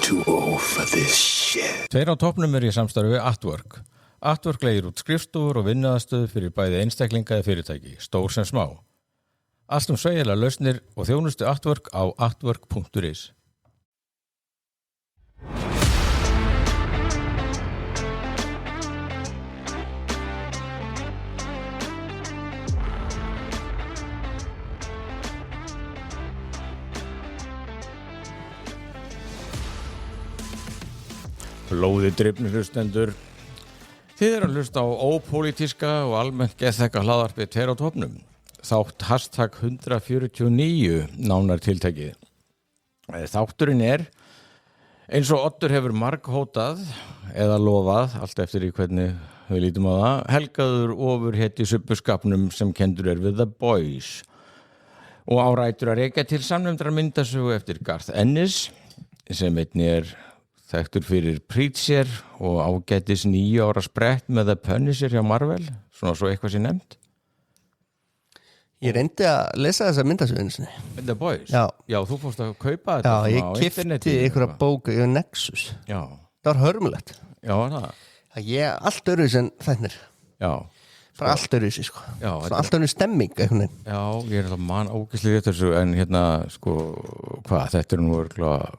too old for this shit. Tveir á toppnum í samstarfi við Artwork. Artwork leigir út skrifstofur og vinnuaðstöðu fyrir bæði einstaklinga eða fyrirtæki, stór sem smá. Allt sveigjanlegar lausnir og þjónustu Artwork á artwork.is. Blóði drifnir hlustendur. Þið að hlusta á ópolítíska og almennt geðþekka hlaðvarpið Tveir á toppnum. Þátt hashtag 149 nánar tiltekið. Þátturinn eins og Oddur hefur marghótað eða lofað, allt eftir í hvernig við lítum á það, helgaður ofurhetju subbuskapnum sem kendur við The Boys. Og árætur að rekja til samnefndrar myndasögu eftir Garth Ennis, sem einnig þekktur fyrir Preacher og ágætis 9 ára sprett með The Punisher hjá Marvel, svona svo eitthvað sé nefnt. Ég reyndi að lesa þessa myndasögu. The Boys? Já. Já, þú fórst að kaupa þetta. Já, ég keypti einhverja bóku í Nexus. Já. Það var hörmulegt. Já, það. Ég allt öðruvísi en þættir. Já. Bara allt öðruvísi, sko. Já. Allt öðruvísi stemming, einhvern veginn. Já, ég alltaf mann ógeðslega rétt þessu, en hérna, sko, þetta nú örugglega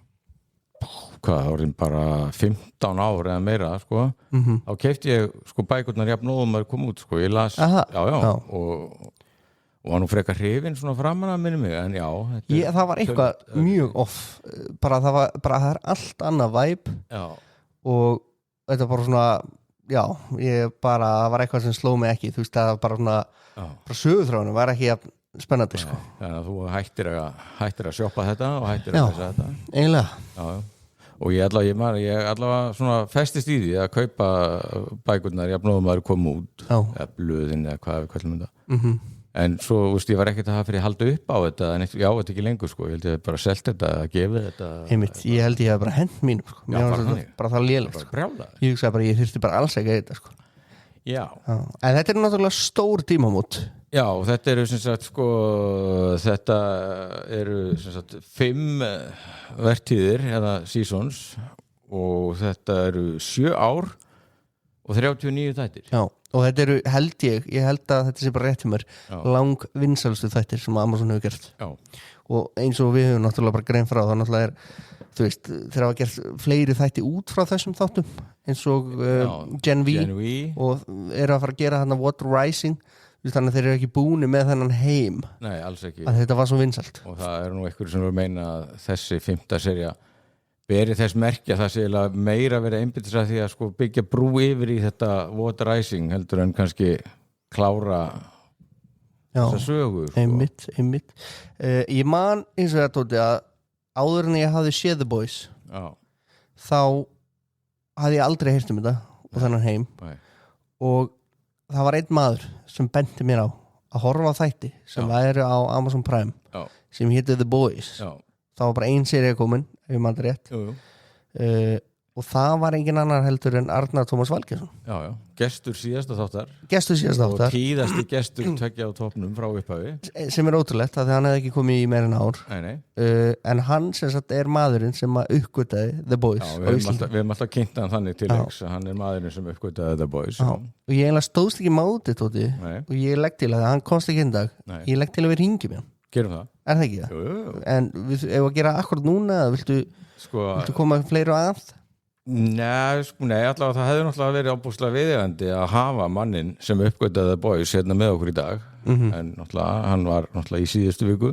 orðin bara 15 ár eða meira, sko. Þá keypti ég, sko, bækurnar jafn nóðum að kom út, sko. Ég las, já. Og var nú frekar hrifinn svona framan að minni mig, en já. Það var eitthvað mjög off. Það allt annað vibe. Já. Og þetta bara svona, já, það var eitthvað sem sló mig ekki. Þú veist, það var bara svona, bara söguþráðunum var ekki spennandi, sko. Þannig að þú hættir að shoppa þetta og hættir að lesa þetta. Eiginlega. Já. Og ég allavega svona festist í því að kaupa bækurnar jafnóðum að koma út, eða blöðin eða hvað við kallum þetta. En svo, veist, ég var ekkert að hafa fyrir að halda upp á þetta, en þetta ekki lengur, sko. Ég held ég bara selt þetta, að gefa þetta. Einmitt, ég held ég hef bara hent mínum, sko. Já, bara það lélegt, sko. Brjálaður. Ég hugsaði bara, ég þurfti bara alls ekki að þetta, sko. Já. En þetta náttúrulega stór tímamót. Já, þetta eru sem sagt, sko, þetta eru sem sagt 5 vertíðir eða seasons og þetta eru 7 ár og 39 þættir. Já, og þetta eru, ég held að þetta sé bara rétt hjá mér, lang vinsælustu þættir sem Amazon hefur gert. Já. Og eins og við höfum náttúrulega bara grein frá, það náttúrulega þú veist, þeir hafa gert fleiri þætti út frá þessum þáttum, eins og Gen V og eru að fara að gera þarna Water Rising, þannig að þeir eru ekki búni með þennan heim. Nei, alls ekki. Að þetta var svo vinsælt. Og það nú einhverju sem við meina að þessi 5. sería beri þess merkja það sé meira verið einbyttis að því að sko byggja brú yfir í þetta Water Rising heldur en kannski klára þessa sögu. Sko. Einmitt. Ég man eins og það tóti að áður en ég hafði séð The Boys þá hafði ég aldrei heyrt um þetta og þennan heim. Og það var einn maður sem benti mér á að horfa á þætti sem væri á Amazon Prime sem héti The Boys. Það var bara ein sería komin, ef ég man rétt. Og það var engin annar heldur en Arnar Tómas Valgeirsson. Já. Gestur síðasta þáttar. Og tíðasti gestur tveggja á toppnum frá upphafi. Sem ótrúlegt, að hann hefði ekki komið í meira en ár. Nei. En hann sem sagt maðurinn sem uppgötaði The Boys. Já, við höfum alltaf kynnt hann þannig til leiks að hann maðurinn sem uppgötaði The Boys. Já. Og ég eiginlega stóðst ekki máti, Tóti. Og ég legg til að hann komst ekki einn dag. Ég legg til að við ringjum hann. Gerum það. Það ekki það? Jú. En ef að gera akkurat núna, viltu koma fleiri að? Nei, allavega það hefði náttúrulega verið ábúslega viðeigandi að hafa mannin sem uppgötaði The Boys hérna með okkur í dag. En náttúrulega, hann var náttúrulega í síðustu viku.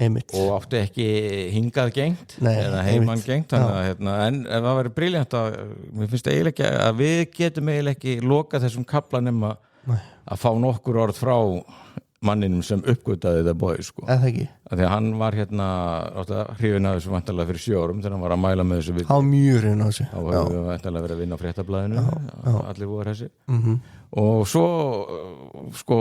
Einmitt. Og átti ekki hingað gengt eða heimann gengt. En ef það verið brilljant mér finnst eiginlega ekki að við getum eiginlega ekki lokað þessum kafla nema að fá nokkur orð frá manninum sem uppgötaði The Boys, sko. Eða ekki. Því að hann var hrifinn af þessu vantarlega fyrir 7 árum þegar hann var að mæla með þessu. Hann mjög hrifinn af þessu. Þá hefur við vantarlega verið að vinna á Fréttablaðinu, allir voru þessi. Og svo, sko,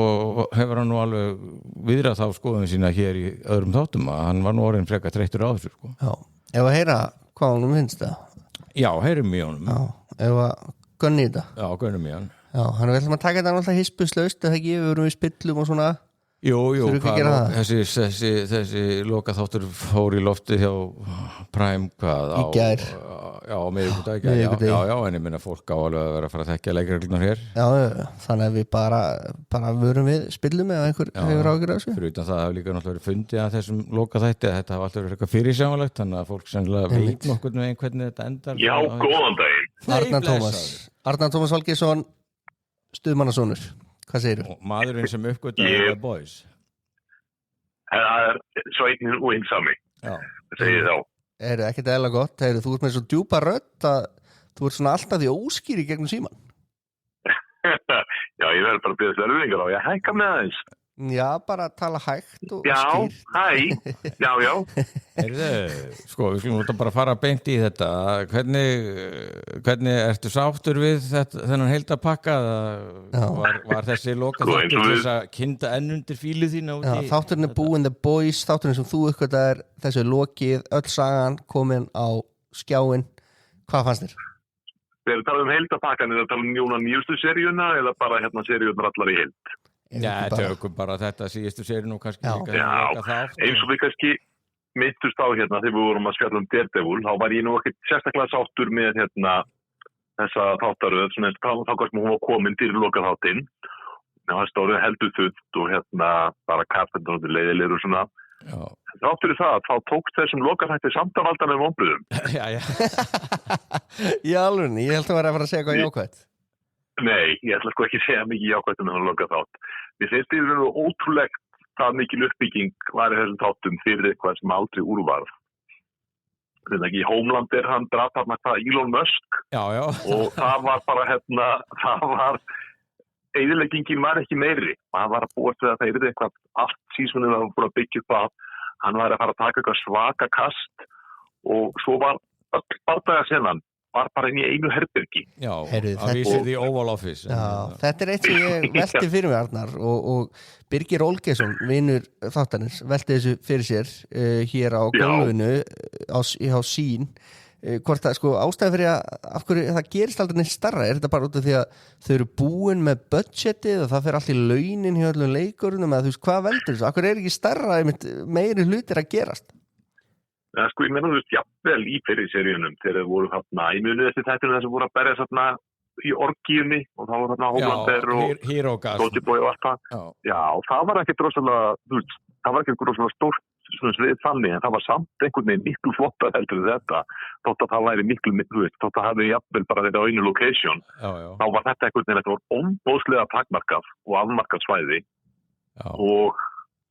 hefur hann nú alveg viðrað þá skoðun sína hér í öðrum þáttum að hann var nú orðinn frekar þreyttur á þessu, sko. Já. Ef að heyra hvað honum finnst það? Já, heyrum í honum. Já. Ef að gunni þetta? Já, gunnum í hann. Já, hann er vel að taka þetta alltaf hispuslaust, eða ekki, við verum við spillum og svona. Jú, þessi lokaþáttur fór í loftið hjá Prime í gær. miðvikudaginn, já, en ég minna fólk á alveg að vera að fara að þekkja leikreglurnar hér. Já, þannig að við bara vörum við spillum eða einhver hefur ágjörð á þessu. Fyrir utan það hafa líka náttúrulega fundið að þessum lokaþætti að þetta hafa alltaf verið eitthvað fyrirsjáanlegt, þannig að fólk sennilega veit nokkurn veginn hvernig þetta endar. Já, góðan daginn. Arnar Tómas Valgeirsson, stuðmannasonur. Hvað segirðu? Og maðurinn sem uppgötaði The Boys. Það sveitnin og einsami. Já. Það segir þá. Ekkert eðla gott, þú ert með svo djúpa rödd að þú ert svona alltaf því óskýri gegnum síman. Já, ég verður bara að byrja þessu erfingar á, ég hækka með aðeins. Já, bara tala hægt og skýrt. Já, já. Sko, við skulum bara fara beint í þetta. Hvernig ertu sáttur við þennan heildapakka? Var þessi lokaþáttur til þess að kynda enn undir fílu þína? Þátturinn búinn The Boys, þátturinn sem þú uppgötaðir, þessu lokið, öll sagan komin á skjáinn. Hvað fannst þér? Þegar tala heildapakkan, er það tala nýjustu seríuna eða bara seríunar allar í heild? Já, tökum bara þetta síðustu seríun og kannski líka þátt. Eins og við kannski mittust á þegar við vorum að spjalla Daredevil, þá var ég nú ekki sérstaklega sáttur með þessa þáttaröð, þá kannski hún var komin til lokaþáttinn. Það stórið heldur þutt og bara Carpenter og leiðilegur og svona. Þátt fyrir það, þá tókst þessum lokaþætti samt að valda með vonbrigðum. Já. Í alveg, ég held að vera að fara að segja eitthvað jákvætt. Nei, ég ætla sko ekki að segja mikið jákvætt um þennan lokaþátt. Mér finnst það ótrúlegt hvað mikil uppbygging var í þessum þáttum fyrir eitthvað sem aldrei úrvarð. Þannig að í Homeland hann draf þarna Elon Musk. Já. Og það var bara eyðileggingin var ekki meiri. Maður var að búast við að það yrði eitthvað allt sísonið að búið að byggja upp að hann var að fara að taka eitthvað svaka kast og svo var öll bardaga senan var bara inn í einu herbergi. Já, að vísið í Oval Office. Já, þetta er eitt sem ég velti fyrir mig, Arnar, og Birgir Olgeirsson, vinur þáttarins, velti þessu fyrir sér hér á gólfinu á sín. Hvort það, ástæðan fyrir af hverju það gerist aldrei neitt starra, er þetta bara út af því að þau eru búin með budgetið og það fer allt í launin hjá öllum leikurunum, eða hvað veldur þessu? Af hverju er ekki starra meiri hlutir að gerast? Ég meina jafnvel í fyrir seríunum þegar þeir voru ég muni þessi þættinu þess að voru að berja í orgíunni og þá voru Homelander og Goldie Boy og allt það. Já, það var ekki rosalega stórt svið þannig, en það var samt einhvern veginn miklu flottar heldur þetta, þótt að það væri miklu, þótt að það hefði jafnvel bara þetta á einu location. Þá var þetta einhvern veginn, þetta var óbóðslega takmarkað og afmarkað svæði. Og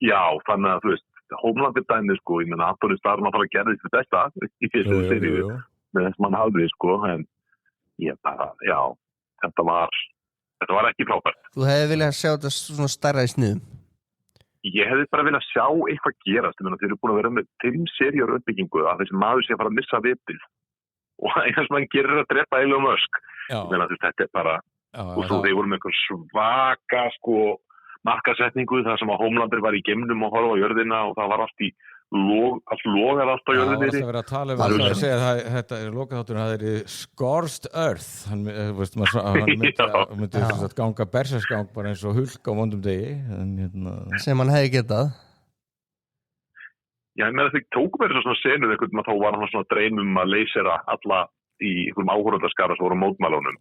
já, þannig að Homeland dæmi, ég meina Anthony Starr náttúrulega gerði sitt besta í fyrstu seríu með þess mann hafði, en ég bara, já, þetta var ekki frábært. Þú hefði viljað sjá þetta svona stærra í sniðum? Ég hefði bara viljað sjá eitthvað gerast, þeir eru búin að vera með 5 seríur uppbyggingu að þessi maður sé að fara að missa vitið og eins og hann gerir að drepa Elon Musk. Ég meina þetta er bara, og svo þeir voru með einhver svaka, markasetningu þar sem að Homelander var í geimnum og horfa á jörðina og það var allt logar allt á jörðinni. Það var alltaf verið að tala um að segja að þetta er lokaþátturinn, það er Scorched Earth. Hann myndi ganga berserksgang bara eins og Hulk á vondum degi. Sem hann hefði getað. Já, ég meina þau tóku mér svona senur einhvern veginn að þá var hann svona dreymum að leysera alla í einhverjum áhorfandaskara sem voru á mótmælunum.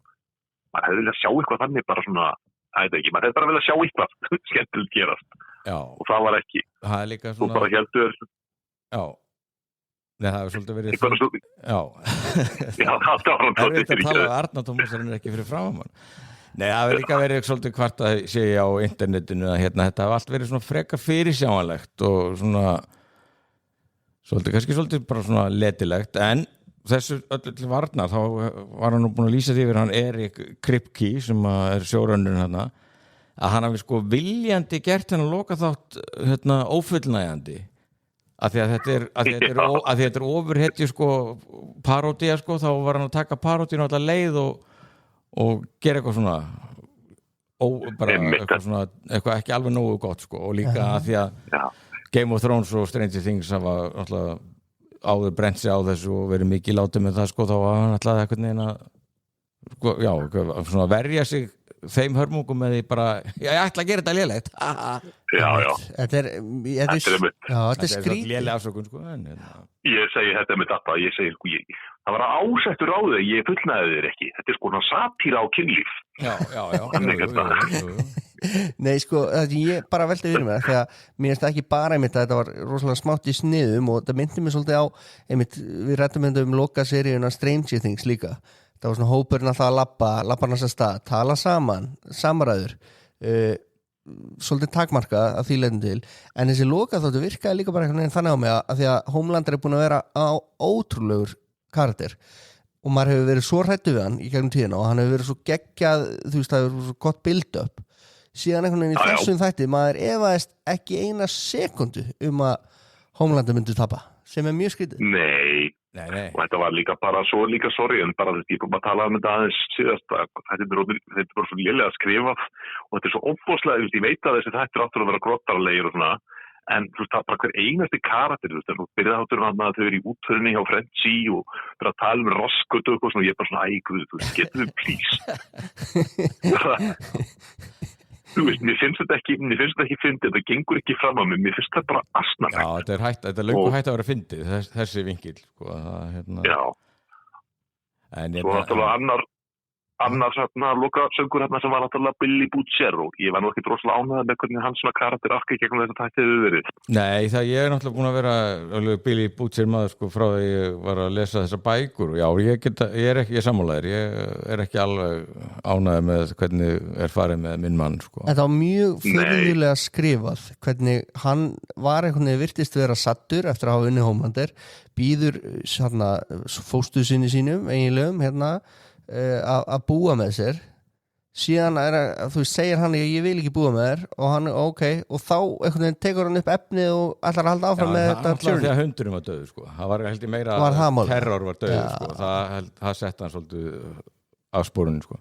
Maður hefði viljað sjá eitthvað þannig bara svona maður hefði bara viljað sjá eitthvað skemmtilegt gerast. Já. Og það var ekki. Það er líka svona. Þú bara heldur. Já. Nei, það hefur svolítið verið. Eitthvað svo. Já. Já, það var hann tótið. Það er tala að Arnar Tómasson er ekki fyrir framan. Nei, það hefur líka verið svolítið hvart að segja á internetinu að þetta hefur allt verið svona frekar fyrirsjáanlegt og svona svolítið bara svona letilegt, en þessu öllu til varnar þá var hann nú búin að lýsa því fyrir hann Erik Kripke sem er sjórönnurinn hérna að hann hafi viljandi gert hennar lokaþátt ófullnægjandi af því að þetta er ofurhetju paródía þá var hann að taka paródínu alltaf leið og gera eitthvað svona eitthvað ekki alveg nógu gott og líka að því að Game of Thrones og Stranger Things hafa alltaf áður brent sig á þessu og verið mikið látið með það þá var hann alltaf einhvern veginn að verja sig þeim hörmungum með því bara, ég ætla að gera þetta lélegt. Já. Þetta er skrítið. Léleg afsökun, sko. Ég segi þetta með þetta, ég segi, sko, það var ásettur á þau, ég fullnæði þér ekki. Þetta er sko satýra á kynlíf. Já. Nei, sko, ég bara velti við mér, því að mér finnst ekki bara einmitt að þetta var rosalega smátt í sniðum og þetta myndi mér svolítið á, einmitt, við rættum lokaseríuna Stranger Things líka. Það var svona hópurinn alltaf að labba næsta stað, tala saman, samræður, svolítið takmarka að því leiðum til, en þessi lokaþáttur virkaði líka bara einhvern veginn þannig á mig að því að Homelander er búin að vera á ótrúlegur karakter og maður hefur verið svo hræddur við hann í gegnum tíðina og hann hefur verið svo geggjað, þú veist, það hefur verið svo gott build-up síðan einhvern veginn í þessum þætti maður efaðist ekki eina sekundu að Homelander myndi tapa sem er mjög skrítið. Nei. Og þetta var líka bara svo líka sorry en bara þetta, ég búið að tala um þetta aðeins síðast að þetta er bara svo lélega að skrifa og þetta er svo óbúslega, ég veit að þessi þættir áttur að vera grottarlegir og svona en þú veist það bara hver einasti karakter þú veist, þú byrjaði áttur að þau eru í útförinni hjá Frenzy og fyrir að tala um Roscoe og svona, ég er bara svona æguð, þú veist, getur við please þú veist, mér finnst þetta ekki fyndið, þetta gengur ekki fram á mig, mér finnst þetta bara asnalegt. Já, þetta er löngu hægt að vera fyndið, þessi vinkil, sko. Já. Svo náttúrulega annars loka söngur sem var náttúrulega Billy Butcher og ég var nú ekki droslega ánægður með hvernig hans svona karakter afkvæði gegnum þess að þetta hefur verið. Nei, ég er náttúrulega búin að vera Billy Butcher maður sko frá því ég var að lesa þessar bækur og já, ég er sammálaður, ég er ekki alveg ánægður með hvernig er farið með minn mann sko. Þetta var mjög fyrirlega skrifað hvernig hann var einhvern veginn virtist vera sattur eftir að hafa unnið Homelander, býður fóstu sinni sínum eiginlegum að búa með sér síðan þú segir hann ég vil ekki búa með þér og hann og þá einhvern veginn tekur hann upp efnið og ætlar að halda áfram með þetta því að hundurinn var döður sko. Það var held ég meira terror var döður sko. Það sett hann svolítið af spórunum sko.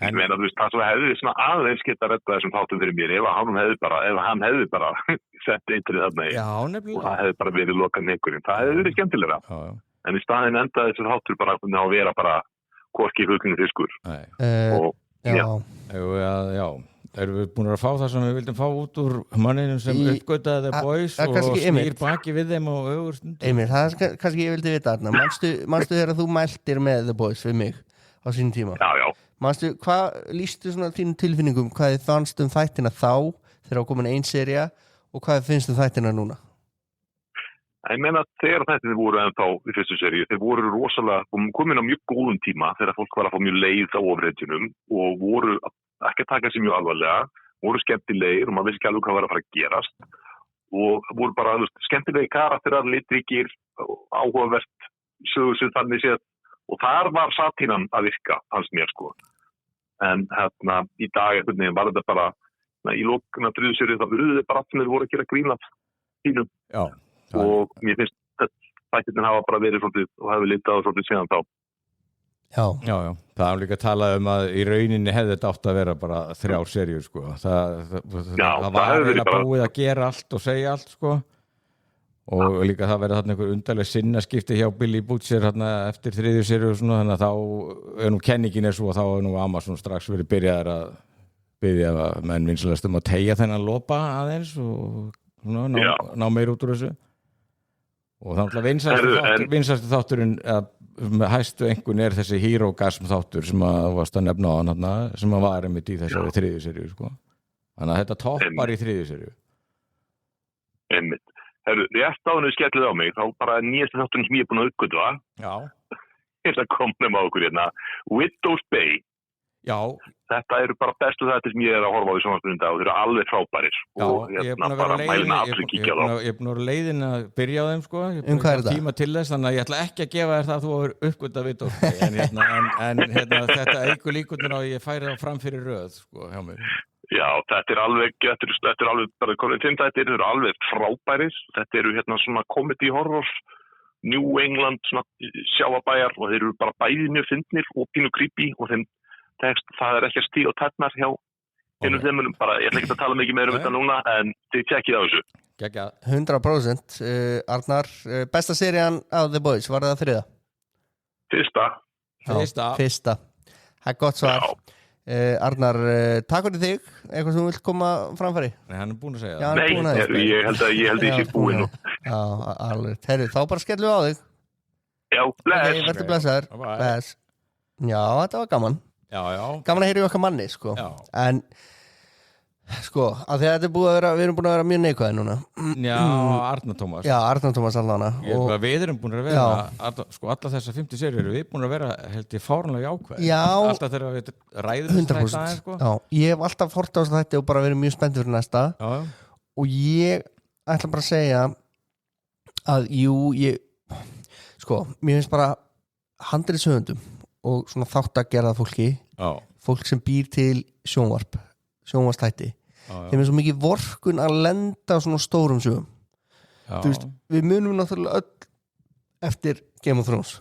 En meina, þú veist, það svo hefði svona aðeins geta redda þessum þáttum fyrir mér ef hann hefði bara sett eintrið þarna í og það hefði bara verið lokað neikurinn, það hefði verið skemmtilegra en í staðinn endaði þessu þáttur bara að vera bara hvorki fuglinn fiskur og já erum við búin að fá það sem við vildum fá út úr manninum sem uppgötaði The Boys og snýr baki við þeim og ögurstund það er kannski ég vildi vita þarna manstu þegar þú mæltir með The Boys við mig á sínum tíma manstu, hvað lýstu svona þínum tilfinningum hvað þið fannst þættina þá þegar komin ein sería og hvað finnst þættina núna? Ég meina þegar þættinir voru ennþá í fyrstu seríu, þeir voru rosalega komin á mjög góðum tíma þegar fólk var að fá mjög leið á ofreitunum og voru ekki að taka sér mjög alvarlega, voru skemmtilegir og maður vissi ekki alveg hvað var að fara að gerast og voru bara skemmtilegi karakterar, litríkir, áhugavert sögusvið þannig séð og þar var satíran að virka, fannst mér sko. En í dag var þetta bara, í lokna þriðju það verður bara allt sem þeir voru að gera grín af sínum. Já. Og mér finnst að þættirnir hafa bara verið svolítið og hefur litað og svolítið síðan þá. Já, það er líka að tala að í rauninni hefði þetta átt að vera bara 3 seríur sko. Það var eiginlega búið að gera allt og segja allt sko. Og líka það verið þarna einhver undarleg sinnaskipti hjá Billy Butcher eftir 3. seríu og svona, þannig að þá er nú kenningin svo og þá er nú Amazon strax verið byrjaðir að byrja menn vinsalast að teygja þennan lopa aðeins og ná meir út úr þessu. Og þannig að vinsastu þátturinn með hæstu einhvern er þessi Herogasm þáttur sem að varst að nefna á hann sem að var einmitt í þessari 3. seríu sko. Þannig að þetta toppar í 3. seríu. Einmitt. Herru, rétt áður við skellið á mig þá bara nýjasti þátturinn sem ég er búin að uppgötva. Já. Þetta kom nefna á okkur Widow's Bay. Já. Þetta eru bara bestu þættir sem ég er að horfa á í sjónvarpinu og þeir eru alveg frábærir og bara mælina allir kíkja á þá. Ég er búin að vera leiðin að byrja á þeim sko. Ég er búin að tíma til þess þannig að ég ætla ekki að gefa þér það að þú hefur uppgötvað Widow's Bay en þetta eigur líkurnar á ég færi það fram fyrir röð sko hjá mér. Já, þetta er alveg bara komin 5 þættir, þeir eru alveg frábærir. Þetta eru svona comedy horror New England svona sjáabæjar og þeir eru bara bæði mjög fyndnir og pínu creepy og þeim tekst, það er ekki að stíga og tætnar hjá einum þeim, bara ég ætla ekki að tala mikið meira þetta núna, en þið tjekkið á þessu. 100%. Arnar, besta serían af The Boys, var það 3? Fyrsta. Það er gott svar. Arnar, takk fyrir þig eitthvað sem þú vilt koma framfæri. Nei, hann búinn að segja það. Nei, ég held að ég sé búinn nú. Já, alveg, herru, þá bara skellum við á þig. Já, bless. Verður blessaður. Bless. Já, þetta var gaman. Já. Gaman að heyra í okkar manni, sko. Já. En sko, af því að þetta er búið að vera, við erum búin að vera mjög neikvæði núna. Já, Arnar Tómas. Já, Arnar Tómas allavega. Við erum búin að vera, sko, alla þessar 50 seríur við erum búin að vera, held ég, fáránlega jákvæð. Já. Alltaf þegar við ræðum 100%. Sko. Já, ég hef alltaf hort á þetta og bara verið mjög spenntur fyrir næsta. Já. Og ég ætla bara að segja að, sko, mér finnst bara handritshöfundum og svona þáttagerða fólki, fólk sem býr til sjónvarpstætti. Þeim svo mikið vorkun að lenda á svona stórum sögum. Þú veist, við munum náttúrulega öll eftir Game of Thrones,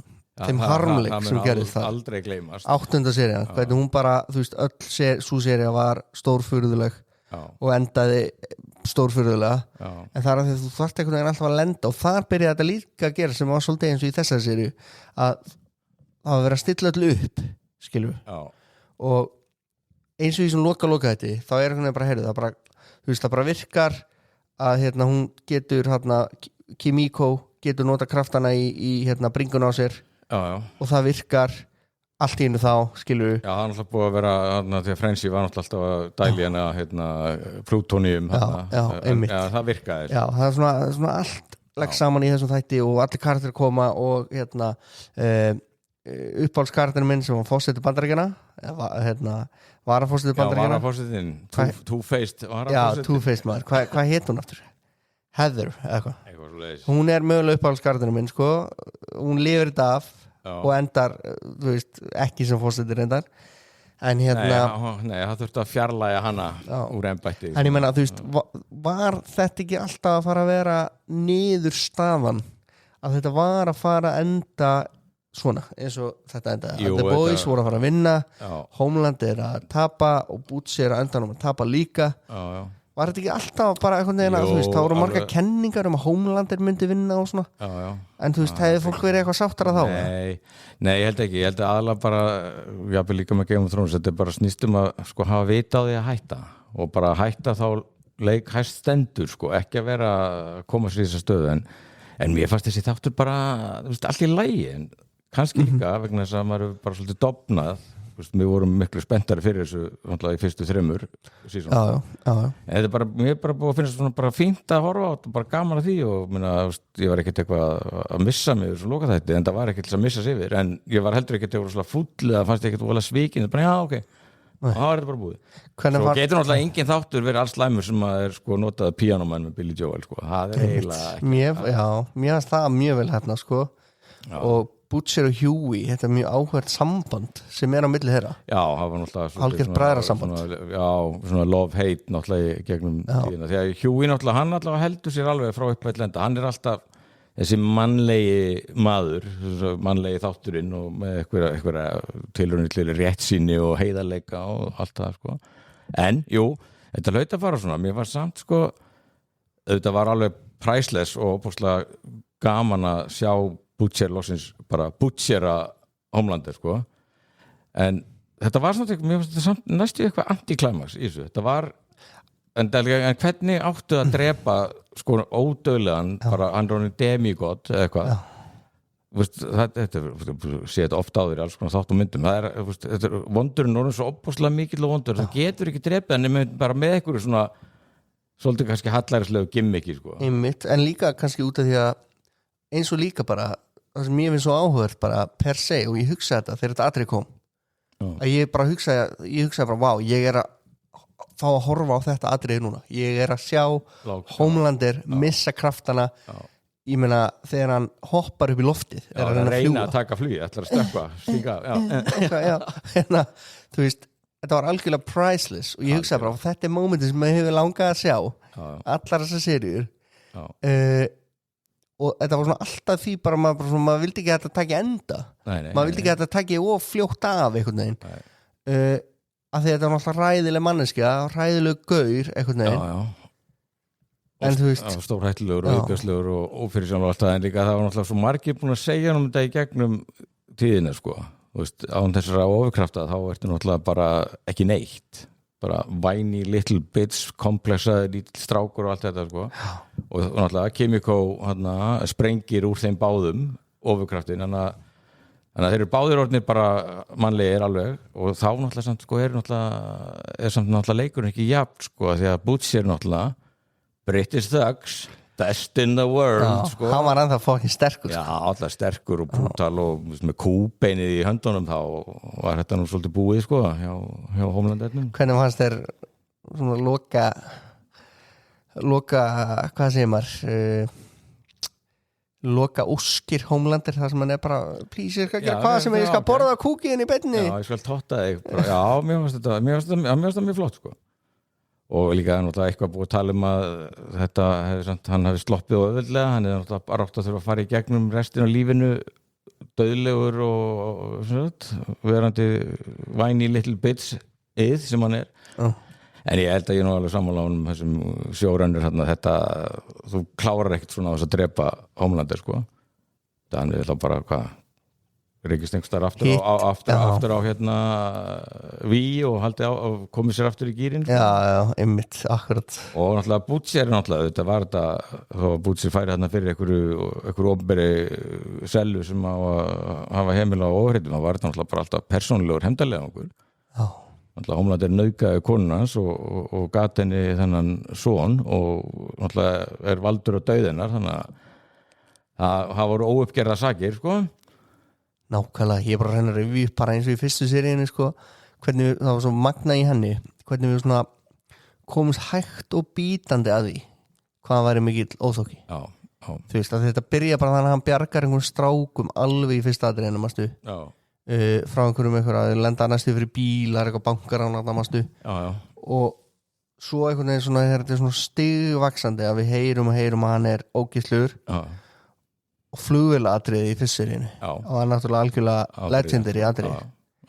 þeim harmleik sem gerðist það aldrei gleymast. 8. serían, hvernig hún bara, þú veist, öll sú sería var stórfurðuleg og endaði stórfurðulega, en það er að því að þú þarft einhvern veginn alltaf að lenda og þar byrjaði þetta líka að gera sem var svolítið eins og í þessari seríu að það var verið að stilla öll upp, skilur við, og eins og í svona loka þetta þá er einhvern veginn bara, heyrðu, það bara, þú veist, það bara virkar að hún getur Kimiko getur nota kraftana í bringun á sér og það virkar allt í einu þá, skilur við. Já, það er náttúrulega búið að vera því að Frenzy var náttúrulega alltaf að dæli plútónium einmitt. Já, það virkaði. Já, það er svona allt legg saman í þessum þætti og allir karakter koma og uppáhaldskarakterinn minn sem var fórseti Bandaríkjanna varafórseti Bandaríkjanna. Já, varafórsetin, Two-Faced varafórsetin. Já, Two-Faced maður, hvað heit hún aftur? Heather, eitthvað. Hún er mögulega uppáhaldskarakterinn minn, sko, hún lifir þetta af og endar, þú veist, ekki sem fórseti reyndar, en Nei, það þurfti að fjarlægja hana úr embætti. En ég menna, þú veist, var þetta ekki alltaf að fara að vera niður stafan, að þetta var að fara að enda svona, eins og þetta enda The Boys voru að fara að vinna, Homeland er að tapa og Boots er að endanum að tapa líka. Var þetta ekki alltaf bara einhvern veginn að, þú veist, þá voru margar kenningar um að Homelander myndi vinna og svona, en þú veist, hefði fólk verið eitthvað sáttara þá? Nei, ég held ekki, ég held að aðalega bara, jáfnvel líka með Game of Thrones, þetta er bara snýstum að sko hafa vita á því að hætta og bara hætta þá leik hæst stendur, sko, ekki að vera að koma sér í þessa stöðu, en mér fannst þessi þáttur bara, þú veist, allt í lagi, en kannski líka vegna þess að maður er bara svolítið dofnað. Við vorum miklu spenntari fyrir þessu í fyrstu 3 sísón. En þetta er bara, mér er bara búið að finna svona bara fínt að horfa á þetta, bara gaman að því og ég var ekkert eitthvað að missa mig þessu lokaþætti, en það var ekkert að missa sig yfir, en ég var heldur ekkert eitthvað svona fúll eða fannst ekkert vola svikin, bara já, ok, og það var þetta bara búið. Svo getur náttúrulega engin þáttur verið alls slæmur sem að er sko notað píanómann með Billy Joel, sko, það er eiginlega mér finnst það mjög vel hérna, sko, og Butcher og Huey, þetta er mjög áhvert samband sem er á milli þeirra. Já, það var náttúrulega algjört bræðrasamband. Já, svona love-hate náttúrulega í gegnum tíðina. Því að Huey náttúrulega, hann náttúrulega heldur sér alveg frá uppætt lenda. Hann er alltaf þessi mannlegi maður, mannlegi þátturinn og með einhverja tilraunir til réttsýni og heiðarleika og allt það, sko. En, jú, þetta hlaut að fara svona. Mér var samt, sko, þetta var alveg priceless og óbúslega gaman að sjá Butcher loksins bara butchera Homelander, sko, en þetta var svona, mér finnst þetta samt næstu eitthvað antiklæmaks í þessu, þetta var en hvernig áttu að drepa sko ódauðlegan bara hann er demigod eða eitthvað þetta sé þetta oft áður í alls konar þátt og myndum, þetta er vondurinn orðin svo opbúslega mikill og vondur, það getur ekki drepið hann bara með einhverju svona svolítið kannski hallærislegu gimmiki, sko. Einmitt, en líka kannski út af því að eins og líka bara það sem ég finn svo áhugað bara per se og ég hugsaði þetta þegar þetta atrið kom að ég hugsaði bara vá, ég er að fá að horfa á þetta atrið núna, ég er að sjá Homelander missa kraftana ég meina þegar hann hoppar upp í loftið er að reyna að taka flugi, ætlar að stökkva stíka, þú veist, þetta var algjörlega priceless og ég hugsaði bara þetta er mómentið sem ég hefur langað að sjá allar þessar seríur og þetta var svona alltaf því bara maður vildi ekki að þetta taki enda maður vildi ekki að þetta taki of fljótt af einhvern veginn af því þetta var alltaf ræðileg manneskja ræðileg gaur einhvern veginn en þú veist stórhættulegur og auðbjörnslegur og ófyrirsjánlega alltaf en líka það var náttúrulega svo margir búin að segja um þetta í gegnum tíðina, sko, þú veist, án þessara ofurkrafta þá ertu náttúrulega bara ekki neitt bara whiny little bitch komplexaði lítill strákur og allt þetta sko. Og náttúrulega Kimiko sprengir úr þeim báðum ofurkraftin þannig að þeir eru báðir orðnir bara mannlegir alveg og þá náttúrulega samt sko er samt náttúrulega leikurinn ekki jafn sko því að Butcher náttúrulega British thugs best in the world sko. Hann var ennþá fucking sterkur Já, alltaf sterkur og brútal og með kúbeinið í höndunum þá var þetta nú svolítið búið sko hjá Homelandernum Hvernig fannst þér svona loka hvað segir maður loka óskir Homelander þar sem hann er bara please, ég skal gera hvað sem ég skal borða kúkiðin í beinni Já, ég skal totta þig Já, mér fannst þetta mjög flott sko og líka náttúrulega eitthvað búið að tala að þetta hann hafi sloppið auðveldlega hann er náttúrulega bara átt að þurfa að fara í gegnum restin af lífinu dauðlegur og verandi whiny little bitch sem hann er en ég held að ég nú alveg sammála á þessum sjórannir þetta þú klárar ekkert svona á þess að drepa Homelander sko þannig er það bara hvað reykist einhverstar aftur á Ví og haldi á og komið sér aftur í gýrin sko. Já, einmitt, akkurat og náttúrulega Butcher þetta var þetta þá Butcher færi fyrir einhverju opinberi sellu sem á að hafa heimil á óhreitum það var náttúrulega bara alltaf persónulegur hefndarlega náttúrulega Homelander nauðgaði konuna hans og gat henni þennan son og náttúrulega er valdur á dauðinnar þannig að það voru óuppgerða sakir sko Nákvæmlega, ég bara reyna að review upp bara eins og í fyrstu seríunni sko, hvernig það var svo magna í henni, hvernig við svona komumst hægt og bítandi að því hvað væri mikill óþokki. Þú veist að þetta byrja bara þannig að hann bjargar einhvern strákum alveg í fyrsta atriðinu, manstu? Frá einhverjum að lenda næstu fyrir bílar, eitthvað bankar á náttúrulega, manstu? Og svo einhvern veginn svona, þetta er svona stigvaxandi að við heyrum að hann er ógeðslegur. Og flugvéla atriði í fyrstseríunni og það er náttúrulega algjörlega legendary atriði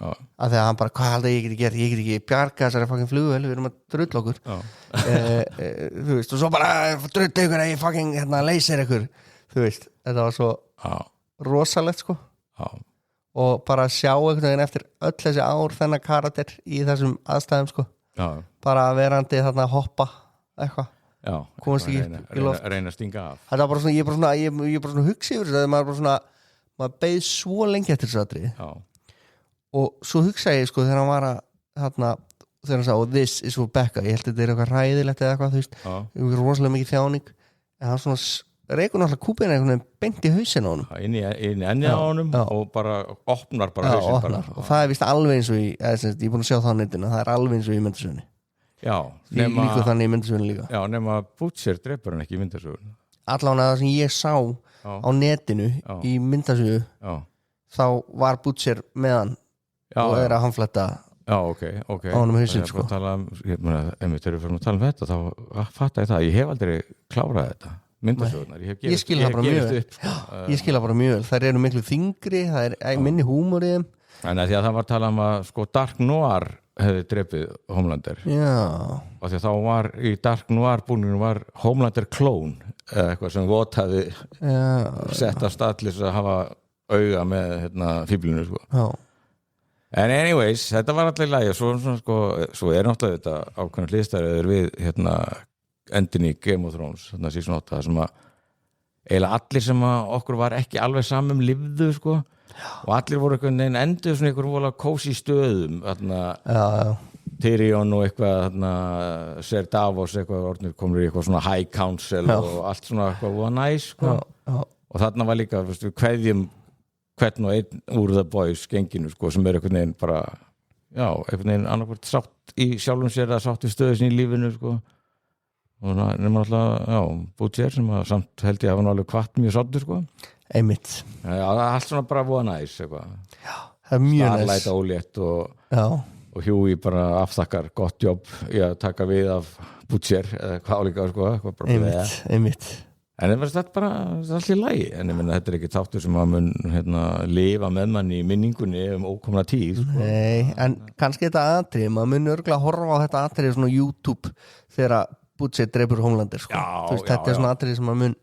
af því að hann bara, hvað haldið ég get ekki bjarga þessari fucking flugvél, við erum að drulla okkur þú veist, og svo bara drulla ykkur að ég fucking leysir ykkur, þú veist, þetta var svo rosalegt sko og bara sjá einhvern veginn eftir öll þessi ár þennan karakter í þessum aðstæðum sko bara verandi þarna hoppa eitthvað komast ekki í loft reyna að stinga af þetta var bara svona, ég er bara svona hugsi yfir þessu, maður beið svo lengi eftir þessu atriði og svo hugsaði ég sko þegar hann var þegar hann sagði, this is for Becca ég held að þetta er eitthvað ræðilegt eða eitthvað þú veist, rosalega mikið þjáning en hann svona reykur náttúrulega kúpina einhvern veginn beint í hausinn á honum inn í ennið á honum og bara opnar bara hausinn bara og það er vist alveg eins og ég er búin að sjá það á netinu, það er alveg eins og í myndasögunni Já, líka þannig í myndasögunni líka Já, nema Butcher dreipur hann ekki í myndasögunni allavega það sem ég sá á netinu í myndasögu þá var Butcher með hann og er að hamfletta á honum hausinn sko. Þegar við fyrir að tala þetta þá fatta ég það, ég hef aldrei klárað þetta myndasögunar, ég skil það bara mjög ég skil það bara mjög, þær eru miklu þingri það er minni húmor í þeim en því að það var að tala að sko Dark Noir hefði drepið Homelander og því að þá var í Dark Noir búninginu var Homelander klón eða eitthvað sem Vought hefði sett af stað til þess að hafa auga með fíblinu sko. En anyways, þetta var alltaf í lagi og svo er náttúrulega þetta ákveðna hliðstæður við endin í Game of Thrones season 8 það sem að eiginlega allir sem að okkur var ekki alveg samum lifðu sko og allir voru einhvern veginn endur svona einhver vola kósi stöðum Tyrion og eitthvað Ser Davos eitthvað orðnir komur í eitthvað svona high council og allt svona eitthvað var næs sko. Og þarna var líka við kveðjum hvern og einn úr The Boys genginu sko, sem er einhvern veginn bara einhvern veginn annarkvært sátt í sjálfum sér að sátt við stöðu sín í lífinu sko. Og nema alltaf Butcher sem að samt held ég að hann alveg kvart mjög sáttur sko einmitt allt svona bara búa næs eitthvað það er mjög næs starlæta ólétt og Hughie bara afþakkar gott jobb í að taka við af Butcher eða hvað álíka sko einmitt en þetta er bara allir lægi en ég menna þetta er ekki þáttur sem að mun lifa með mann í minningunni ókomna tíð sko. Nei, en kannski þetta atrið maður mun örgulega horfa á þetta atrið svona YouTube þegar Butcher dreipur Homelander sko. Þetta er svona atrið sem maður mun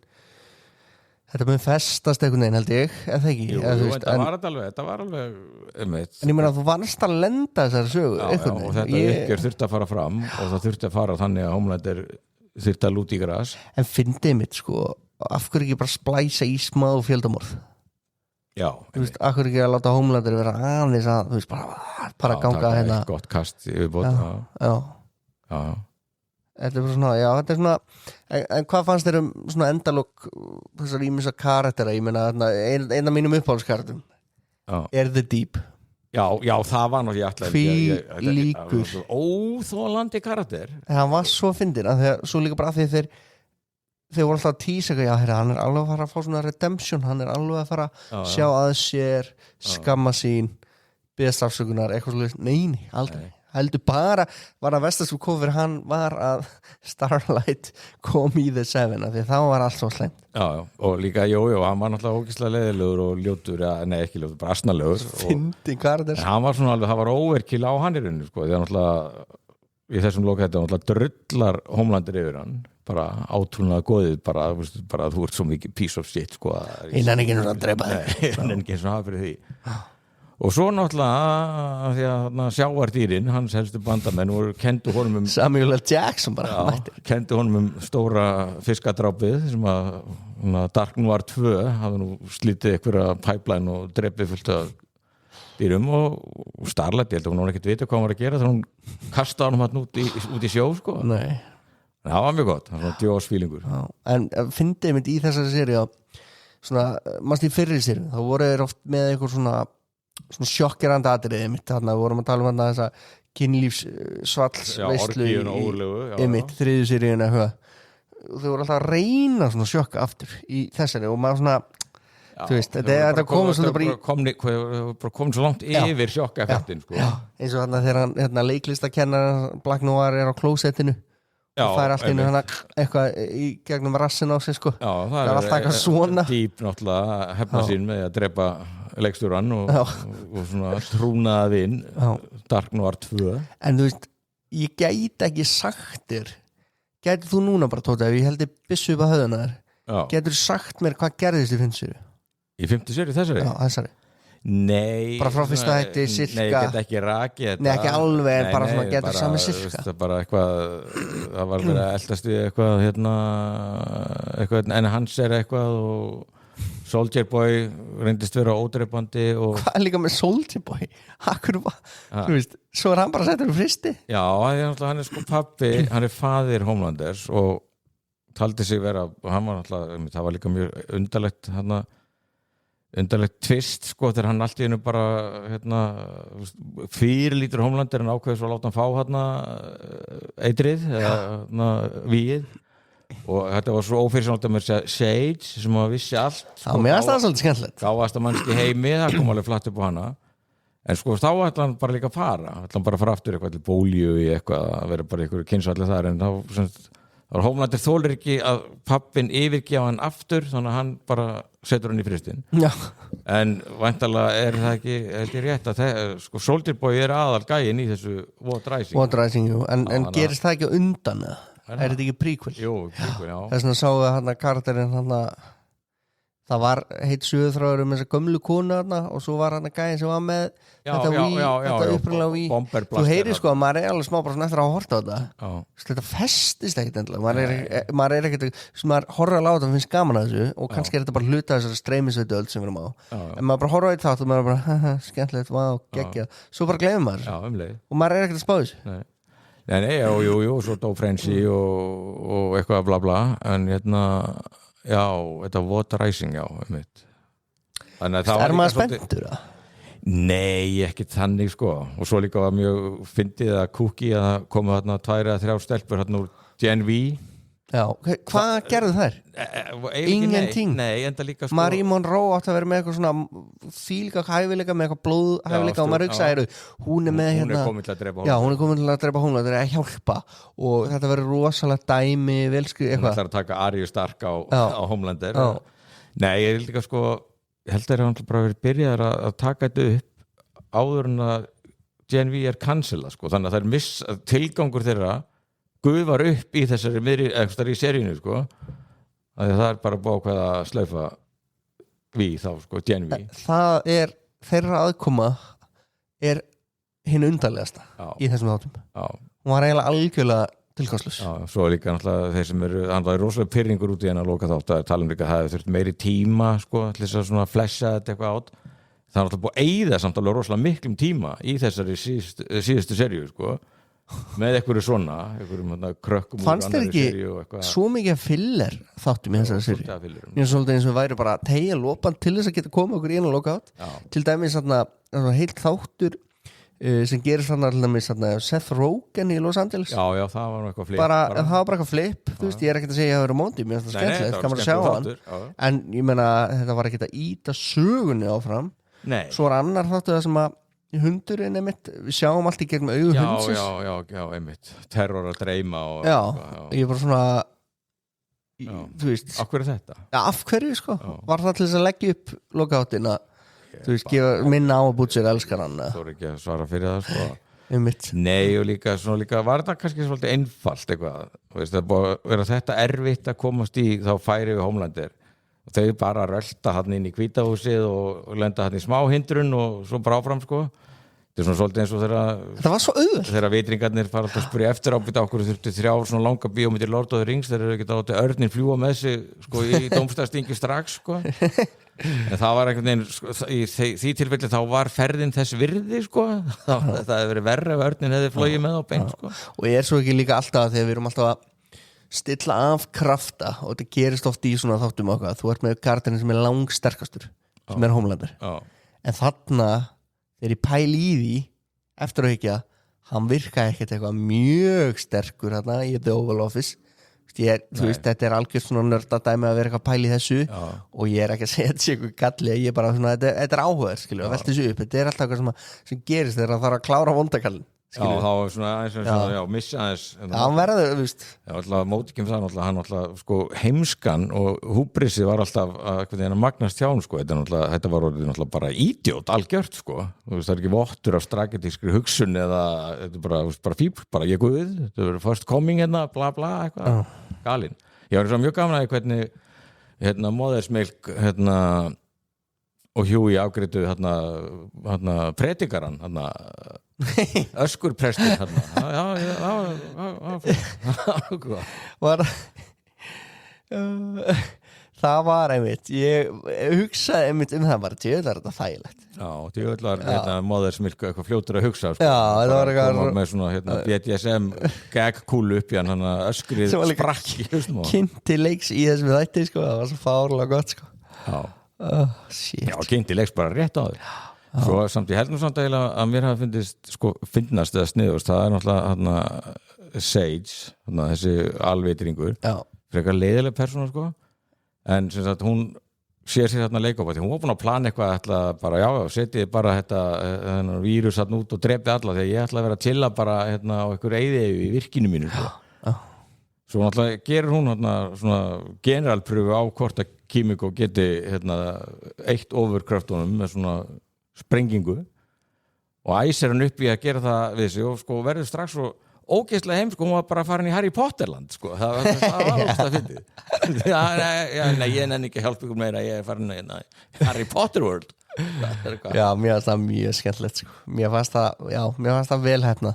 Þetta mun festast einhvern veginn held ég, eða ekki? Jú, þetta var alveg En ég meina að þú varst að lenda þessari sögu og þetta uppgjör þurfti að fara fram og það þurfti að fara þannig að Homelander þurfti að lúta í gras. En fyndið mitt sko, af hverju ekki bara splæsa í smá fjöldamorð? Já. Þú veist, af hverju ekki að láta Homelander vera aðeins að, þú veist, bara ganga hérna. Já, gott kast yfirbót. Já. Þetta er svona, já, þetta er svona en hvað fannst þér svona endalok þessar ímissa karaktera, ég meina einn af mínum uppáhaldskarakterum er The Deep. Já, það var náttúrulega líkur óþolandi karakter. Hann var svo fyndinn að þegar, svo líka bara að þeir voru alltaf að tísa já, hann er alveg að fara að fá svona redemption, hann er alveg að fara að sjá að sér skamma sín, biðast afsökunar, eitthvað svolítið, neini, aldrei heldur bara, var að vestastum kofur hann var að Starlight kom í The Seven, því þá var allt svo slemt. Já, og líka, jú, hann var náttúrulega ógeðslega leiðilegur og ljótur, nei ekki ljótur, bara asnalegur. Fyndinn karakter. Hann var svona alveg, það var overkill á hann í rauninu, sko, því að náttúrulega í þessum loka þetta, náttúrulega drullar Homelander yfir hann, bara átrúnaða góðið, bara þú ert svo mikið piece of shit, sko. Innan ekki eins og að drepa þig. Innan ekki eins og hafa fyrir því. Og svo náttúrulega því að sjávardýrin, hans helstu bandamenn voru kendu honum Samuel L. Jackson bara mættir. Kendu honum stóra fiskadrápið sem að Dark Noir 2 hafði nú slítið einhverja pipeline og drepið fullt af dýrum og Starlight, ég held að hún ekkert vita hvað hann var að gera þegar hún kastaði honum hann út í sjó, sko. Nei. Það var mjög gott, það var svona djósfílingur. En fyndið mitt í þessari seríu svona, mannst í fyrri seríu, þá voru þeir oft með einhver svona sjokkerandi atriði mitt, þarna við vorum að tala um þessa kynlífsvallsveislu í mitt þriðju seríun þau voru alltaf að reyna svona sjokka aftur í þessari og maður svona þú veist, þetta komið svona bara komið svo langt yfir sjokka-effektin, sko. Eins og þarna þegar leiklistakennar Black Noir er á klósettinu og fær allt inn eitthvað í gegnum rassin á sig, sko. Það er alltaf eitthvað svona Deep náttúrulega hefna sín með að drepa leikstjóran og svona trúnaða vinn Dark Noir 2. En þú veist, ég gæti ekki sagt þér, gæti þú núna bara tóta ef ég heldur byssu upp að höfðuna þér, getur sagt mér hvað gerðist í 5. seríu? Í 5. seríu þessari? Já, þessari. Nei, bara frá fyrsta hætti cirka. Nei, ég get ekki rakið þetta. Nei, ekki alveg, en bara svona getur sami cirka. Það er bara eitthvað, það var verið að eldast við eitthvað, en hans er eitthvað og Soldier Boy reyndist vera ódreipandi og... Hvað er líka með Soldier Boy? Akkur var, þú veist, svo er hann bara settur um fristi? Já, hann er sko pabbi, hann er faðir Homelanders og taldi sig vera, hann var náttúrulega, það var líka mjög undarlegt tvist, sko, þegar hann allt í einu bara fyrirlítur Homelander en ákveður svo að láta hann fá eitrið eða víið og þetta var svo ófyrirsátt með Sage sem að vissi allt, sko, mér finnst það svolítið skemmtilegt gáðasta mannski heimi, það kom alveg flatt upp á hana en sko þá ætla hann bara líka að fara aftur eitthvað til bólju í eitthvað að vera bara einhverju kynsvalli þar en þá Homelander þólir ekki að pappin yfirgefa hann aftur þannig að hann bara setur hann í frystin. Já. En væntanlega er það ekki held ég rétt að sko Soldier Boy er aðal gæinn í þessu What Rising, en gerist það ekki undan eða? Er þetta ekki prequel? Jú, prequel, já. Þess vegna sáu við hann að karakterinn hann að það var heitt sögurþráður þessa gömlu konu hann og svo var hann að gæinn sem var með þetta upprunalega Wii. Þú heyrir sko að maður er alveg smá bara svona eftir að horta á þetta. Þetta festist ekkert endilega. Maður er ekkert, maður horfir að láta það finnst gaman að þessu og kannski er þetta bara hluta þessari streymisveitöld sem við erum á. En maður bara horfir á eitt þátt og maður bara skemmtilegt, vá, geggjað. Svo bara gleymir maður. Og maður er ekkert að spá þessu. Nei, jú, svo dó Frenzy og eitthvað bla bla en já, þetta What Rising, já, þannig að er maður spenntur það? Nei, ekki þannig sko og svo líka var mjög fyndið að Cookie að koma þarna 2 eða 3 stelpur þarna úr Gen V. Já, hvað gerðu þær? Ingenting. Nei, enda líka sko Marie Monroe átti að vera með eitthvað svona þvílíka hæfileika með eitthvað blóðhæfileika og maður hugsaði hún er með hún er komin til að drepa hún er komin til að drepa hún, það er að hjálpa og þetta verður rosalega dæmi velskri eitthvað. Hún ætlar að taka Arya Stark á Homelander. Nei, ég held ekki að sko ég held að hann bara verið byrjaðar að taka þetta upp áður en að Gen V er cancela sko, þannig að það er tilgangur þeirra gufar upp í þessari miðri, eitthvað í seríunni sko það bara búið ákveð að slaufa við þá sko, Genvi það þeirra aðkoma hinn undarlegasta í þessum þáttum hún var eiginlega algjörlega tilgangslaus svo líka náttúrulega þeir sem hann var rosalega pyrringur út í hennar loka þátt að tala líka það hefði þurft meiri tíma sko, til þess að svona flesja þetta eitthvað átt það er náttúrulega búið að eyða samt alveg rosalega miklum tíma í þessari síðustu seríu sko með einhverju svona krökkum fannst þér ekki svo mikið filler þáttum í þessari seríu mér er svolítið eins og við væri bara að tegja lopan til þess að geta komið okkur í einu loka átt til dæmis heilt þáttur sem gerist Seth Rogen í Los Angeles já, það var eitthvað flip það var bara eitthvað flip, þú veist, ég er ekkert að segja að það eru móti, mér finnst það skemmtilegt, kannar að sjá hann en ég meina, þetta var ekkert að íta sögunni áfram svo var annar þáttu það sem að hundurinn einmitt, við sjáum allt í gegnum augu hundsins já, einmitt, terror að dreyma ég er bara svona þú veist af hverju þetta? Af hverju sko, var það til þess að leggja upp lokáttina þú veist, minna á að Butcher elskar hann þú er ekki að svara fyrir það sko nei og líka var það kannski svolítið einfalt eitthvað veist, það búið að vera þetta erfitt að komast í þá færi við Homelandir og þau bara rölda hann inn í Hvítahúsið og lenda hann í smá hindrun og svo bara áfram sko þetta svona svolítið eins og það var svo auðvelt þegar vitringarnir fara alltaf að spyrja eftir ábyrta okkur þurfti 3 svona langa bíómyndir Lord of the Rings þeir eru ekki átti örnin fljúa með sig sko í dómstæðstingi strax sko en það var einhvern veginn í því tilfelli þá var ferðin þess virði sko það hefði verið verra ef örnin hefði flogið með á bein sko og ég svo ekki líka alltaf þegar við erum alltaf að stilla af krafta og þetta gerist oft í svona þáttum okkar þú ert með karakterin sem langsterkastur sem Homelander en þarna þegar ég pæli í því eftir að hekja hann virkaði ekkert eitthvað mjög sterkur þarna í The Oval Office þú veist, þetta algjör svona nördadæmi að vera eitthvað pæli í þessu og ég ekki að segja þetta sé eitthvað galli ég bara svona, þetta áhugaður, skilju, að velta þessu upp þetta alltaf eitthvað sem gerist þegar það þarf að klára vondakallin þá var svona aðeins missa aðeins hann verður, þú veist alltaf mótikinn það, hann alltaf sko heimskan og húbrissi var alltaf að magnast hjá hann sko þetta var alltaf bara idiot algjört sko þú veist, það er ekki vottur af strategiskri hugsun eða þetta bara fíbl, bara ég guð þetta verður first coming hérna, bla bla eitthvað galinn, ég var mjög gaman að hvernig Móðursmilk og Hughie afgreitu predikaran öskurprestin það var einmitt ég hugsaði einmitt það bara tjóðlar þetta þægilegt tjóðlar Móðursmilk eitthvað fljótur að hugsa sko. það var eitthvað með svona BDSM gagkúlu upp í hann öskrið sprakk kynnti leiks í þessum þætti sko. það var svo fárlega gott sko. kynnti leiks bara rétt á þau svo samt ég held nú samt að mér hafi finnast eða sniðust það er náttúrulega Sage þessi alvitringur frekar leiðileg persóna sko en sem sagt hún sér sér leikópati hún var búin að plana eitthvað bara setið bara þetta vírus út og drepið alla þegar ég ætla að vera til að bara á einhver eyði í virkinu mínu sko. Svo náttúrulega gerir hún svona generalpröfu á hvort að Kimiko geti eitt ofurkraftunum með svona sprengingu og æsir hann upp í að gera það við sig og sko verður strax svo ógeðslega heim sko, hún var bara farin í Harry Potterland sko, það var ógst að fyndið nei, ég nenni ekki að hjálpa ykkur meira ég er farin í Harry Potter World Já, mér fannst það mjög skemmtilegt sko. mér fannst það vel hérna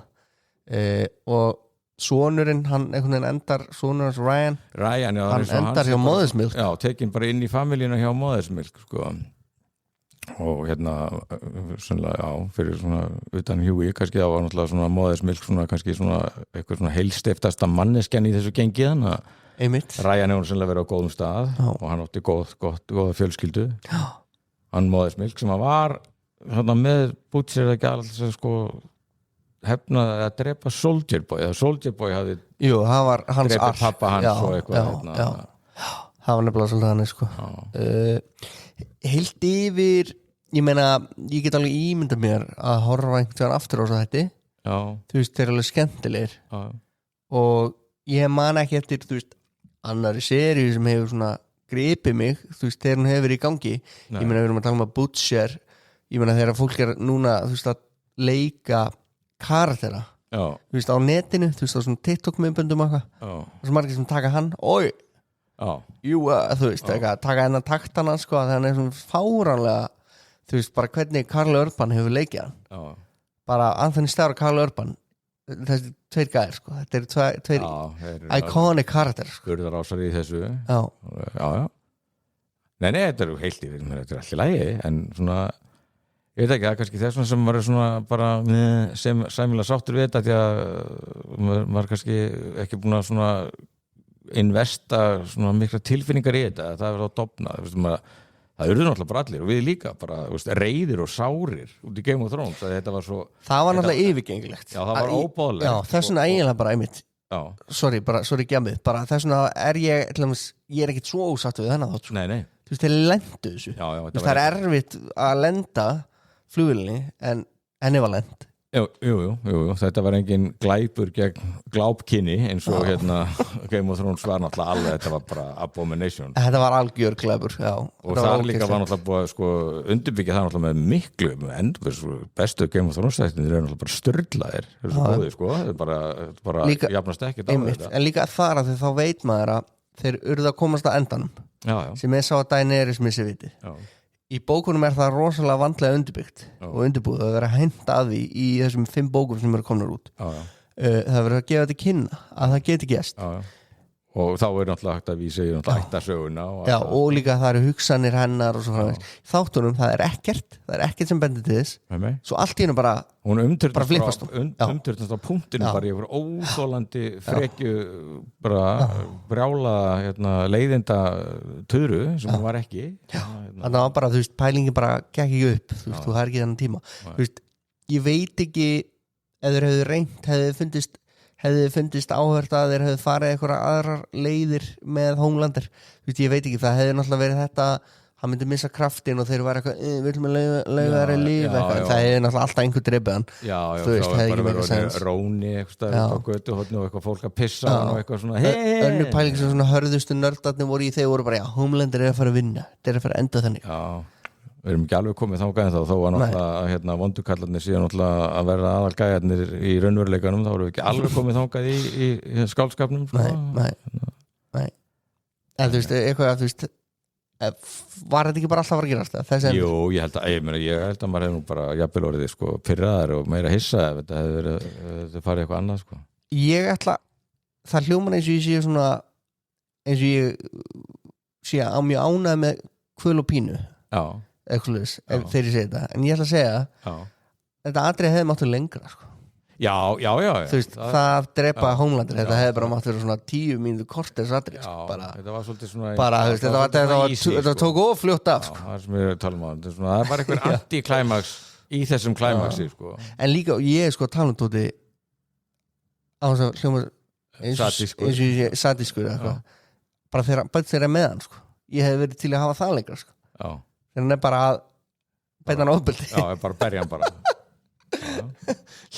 og sonurinn, hann einhvern veginn endar sonurins Ryan já, hann endar hjá Móðursmilk já, tekinn bara inn í familjíuna hjá Móðursmilk sko og sannlega, fyrir svona utan Hughie, kannski það var náttúrulega svona Móðursmilk, svona kannski svona eitthvað svona heilstiftasta manneskjan í þessu gengi þannig Ryan hefur sannlega verið á góðum stað og hann átti góða fjölskyldu hann Móðursmilk sem hann var með Butcher ekki alltaf sko hefnaði að drepa Soldier Boy eða Soldier Boy hafði það var hans drepið pappa hans og eitthvað það var nefnilega svolítið hann sko heilt yfir ég meina, ég get alveg ímynda mér að horfa einhvern aftur á svo þetta þú veist, þeir eru alveg skemmtilegir og ég man ekki eftir þú veist, annari seríu sem hefur svona gripið mig þú veist, þegar hún hefur verið í gangi ég meina, við erum að tala um að Butcher ég meina, þegar fólk er núna þú veist, að leika karaktera þú veist, á netinu, þú veist, á svona TikTok myndböndum eitthvað og svo margir sem taka hann þú veist, taka hennar taktana sko, þannig svona fáránlega þú veist, bara hvernig Karl Urban hefur leikið hann bara Anthony Starr og Karl Urban þessi tveir gæðir sko, þetta tveir iconic karakter sko. Skurðar ásar í þessu já. Nei, þetta heilt yfir, þetta allt í lagi en svona, ég veit ekki það kannski þess sem var svona bara sem sæmilega sáttur við þetta því að maður kannski ekki búin að svona investa svona mikla tilfinningar í þetta það er þá dofna, það urðu náttúrulega bara allir og við líka bara reiðir og sárir út í Game of Thrones þetta var svo það var náttúrulega yfirgengilegt já það var óbóðlegt já þess vegna eiginlega bara einmitt sorry gemið bara þess vegna ég er ekkert svo ósattu við þennan þátt nei þú veist þeir lendu þessu já, það er erfitt að lenda flugvélni en henni var lend Jú, þetta var engin glæpur gegn glápkynni eins og Game of Thrones var náttúrulega alveg, þetta var bara abomination þetta var algjör glæpur, já og það líka var náttúrulega búið að undirbyggja það náttúrulega með miklu bestu Game of Thrones þættirnir eru náttúrulega bara störlaðir þetta er bara jafnast ekkert á þetta en líka þar að þá veit maður að þeir urðu að komast að endanum sem ég sá að Daenerys missi viti í bókunum er það rosalega vandlega undirbyggt og undirbúið að vera að henda að því í þessum 5 bókum sem eru komnar út það verður að gefa þetta kynna að það geti gæst og þá er náttúrulega hægt að vísa í ættasöguna og líka það eru hugsanir hennar og svo framvegis þáttunum, það er ekkert sem bendir til þess svo allt í hennu bara flippast umturnast á punktinu bara í einhver óþólandi frekju bara brjála leiðinda töðru sem hún var ekki þannig að bara, þú veist, pælingin bara gekk ekki upp, þú veist, þú har ekki þennan tíma þú veist, ég veit ekki ef þeir hefðu reynt, hefði fundist áhört að þeir hefði farið einhverja aðrar leiðir með Homelander þú veist, ég veit ekki, það hefði náttúrulega verið þetta hann myndi missa kraftin og þeir var eitthvað við viljum að leiða þeirra líf það hefði náttúrulega alltaf einhver dreipið hann þú veist, það hefði ekki verið róni eitthvað á götuhotni og eitthvað fólk að pissa og eitthvað svona önnu pæling sem svona hörðustu nördarnir voru í þeir voru bara, Homelander er að fara að vinna þeir er að fara að enda þannig við erum ekki alveg komið þangað en þó var náttúrulega vondukallarnir síðan náttúrulega að verða aðalgæjarnir í raunveruleikanum þá vorum við ekki alveg komið þangað í skáldskapnum Nei en þú veist, eitthvað þú veist var þetta ekki bara alltaf að gerast það? Jú, ég held að maður hefði nú bara jafnvel orðið pirraðar og meira hissa ef þetta hefði verið farið eitthvað annað Ég ætla það hljómar eins og ég sé svona eins og ég sé á mjög ánægð með kvöl og pínu þegar ég segi þetta en ég ætla að segja þetta atriði hefði máttu lengra Já. Þú veist, það drepa Homelander þetta hefði bara mátt vera svona 10 mínútur korters atrið þetta var svolítið svona bara, þetta tók ofljótt af það sem við talum á það var einhver anti-climax í þessum climaxi en líka, ég tala tóti á þess að hljóma eins og sadískur bara þegar með hann ég hefði verið til að hafa það lengra þegar hann er bara að beita hann ofbeldi bara berja hann bara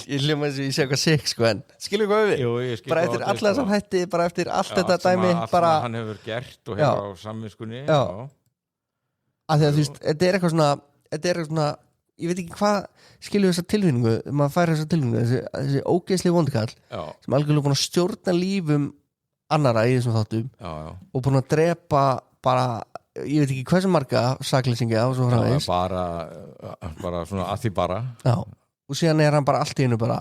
ég hljóma eins og ég sé eitthvað sick en skilur hvað við? Bara eftir alla þessar hætti bara eftir allt þetta dæmi bara hann hefur gert og hefur á samviskunni að því að þú veist þetta er eitthvað svona ég veit ekki hvað skilur þessa tilfinningu maður fær þessa tilfinningu þessi ógeðsli vondikall sem algjörlega búin að stjórna lífum annara í þessum þáttum og búin að drepa bara ég veit ekki hversu marga sakleysinga og svo framvegis bara svona að því bara og síðan er hann bara allt í einu bara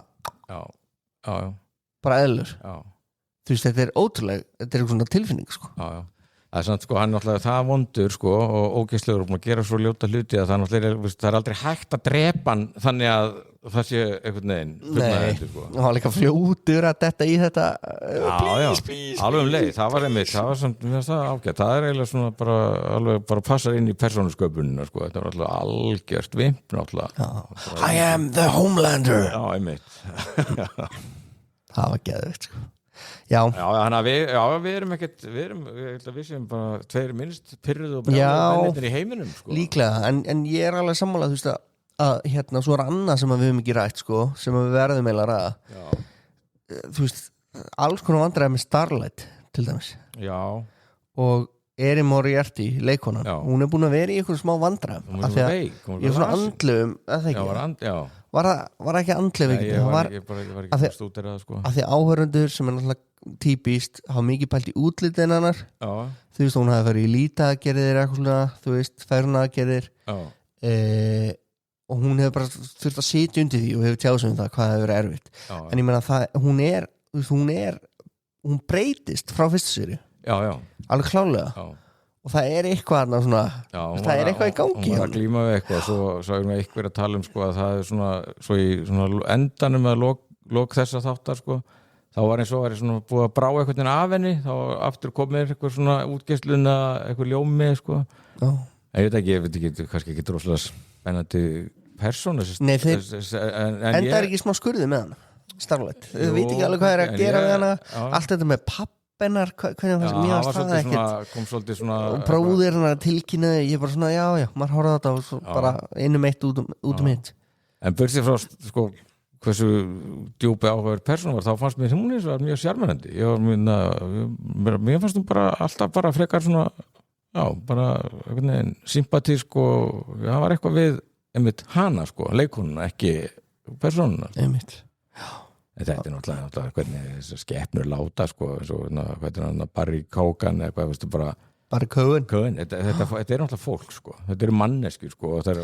bara eðlur þú veist þetta er ótrúlega þetta er svona tilfinning það er samt hann er náttúrulega það vondur og ógeðslegur og búin að gera svo ljóta hluti að það er aldrei hægt að drepa hann þannig að það sé einhvern veginn og hann líka fljótur að detta í þetta please. Alveg leið, það var einmitt það var samt, ágætt, það er eiginlega svona bara passar inn í persónusköpunina þetta var alltaf algjört vimp I am the Homelander einmitt það var geðveikt þannig að við erum ekkert við séum bara 2 minnst pyrruð og brjálæðir í heiminum líklega, en ég er alveg sammála þú veist að svo er annað sem við höfum ekki rætt sem við verðum eiginlega að ræða þú veist, alls konar vandræði með Starlight til dæmis og Erin Moriarty, leikona hún búin að vera í einhvern smá vandræðum af því að ég er svona andlegum var ekki andleg ég var ekki stúderað sko. af því áhörundur sem náttúrulega típist hafa mikið pælt í útlitinn hennar þú veist, hún hafi farið í lítaaðgerðir eitthvað svona, þú veist, færunaaðgerðir og hún hefur bara þurft að sitja undir því og hefur tjásum það hvað hefur verið erfitt en ég meina það, hún breytist frá fyrstu séri alveg klálega og það eitthvað svona, það eitthvað í gangi hún var að glíma við eitthvað svo erum við eitthvað að tala sko að það svona svo í svona endanum að lok þessa þáttar sko þá var eins og var svona búið að brá eitthvað af henni þá aftur komið eitthvað svona útgeisluna eitthvað ljómi sko ég veit ekki, kannski ekki droslega spennandi persóna Nei, enda ekki smá skurði með hana starflegt, þau veit ekki alveg hvað að gera við hana allt þetta með pappennar mér varst það ekkert kom svolítið svona og bróðir hana tilkynnaði ég bara svona já, maður horfði þetta og svo bara innum eitt út hitt en börsið frá sko hversu djúpi áhugaður persóna var þá fannst mér hún eins og var mjög sjarmerandi mér fannst hún bara alltaf bara frekar svona bara einhvern veginn sympatísk og það var eitthvað við einmitt hana sko, leikonuna ekki persónuna einmitt þetta náttúrulega hvernig þessar skepnur láta sko, hvernig Barry Keoghan eða hvað, veistu bara Barry Keoghan þetta náttúrulega fólk sko, þetta manneskjur sko það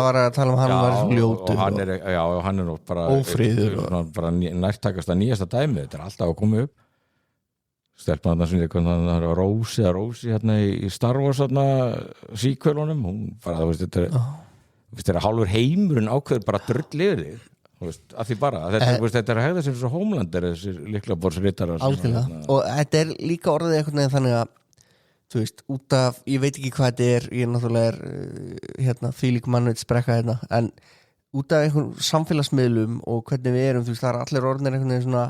var að tala hann var ljótur og hann nú bara ófríður bara nærtakast að nýjasta dæmi, þetta alltaf að koma upp stelpan þarna Rósi hérna í Star Wars síkvölunum hún bara, þetta er hálfur heimurinn ákveður bara drull yfir þig að því bara, þetta að hegða sem svo Homelander þessir lyklaborðsritarar og þetta líka orðið eitthvað þannig að þú veist, út af, ég veit ekki hvað þetta ég náttúrulega þvílík mannveit sprekka en út af einhvern samfélagsmiðlum og hvernig við erum, þú veist, það allir orðinir einhvern svona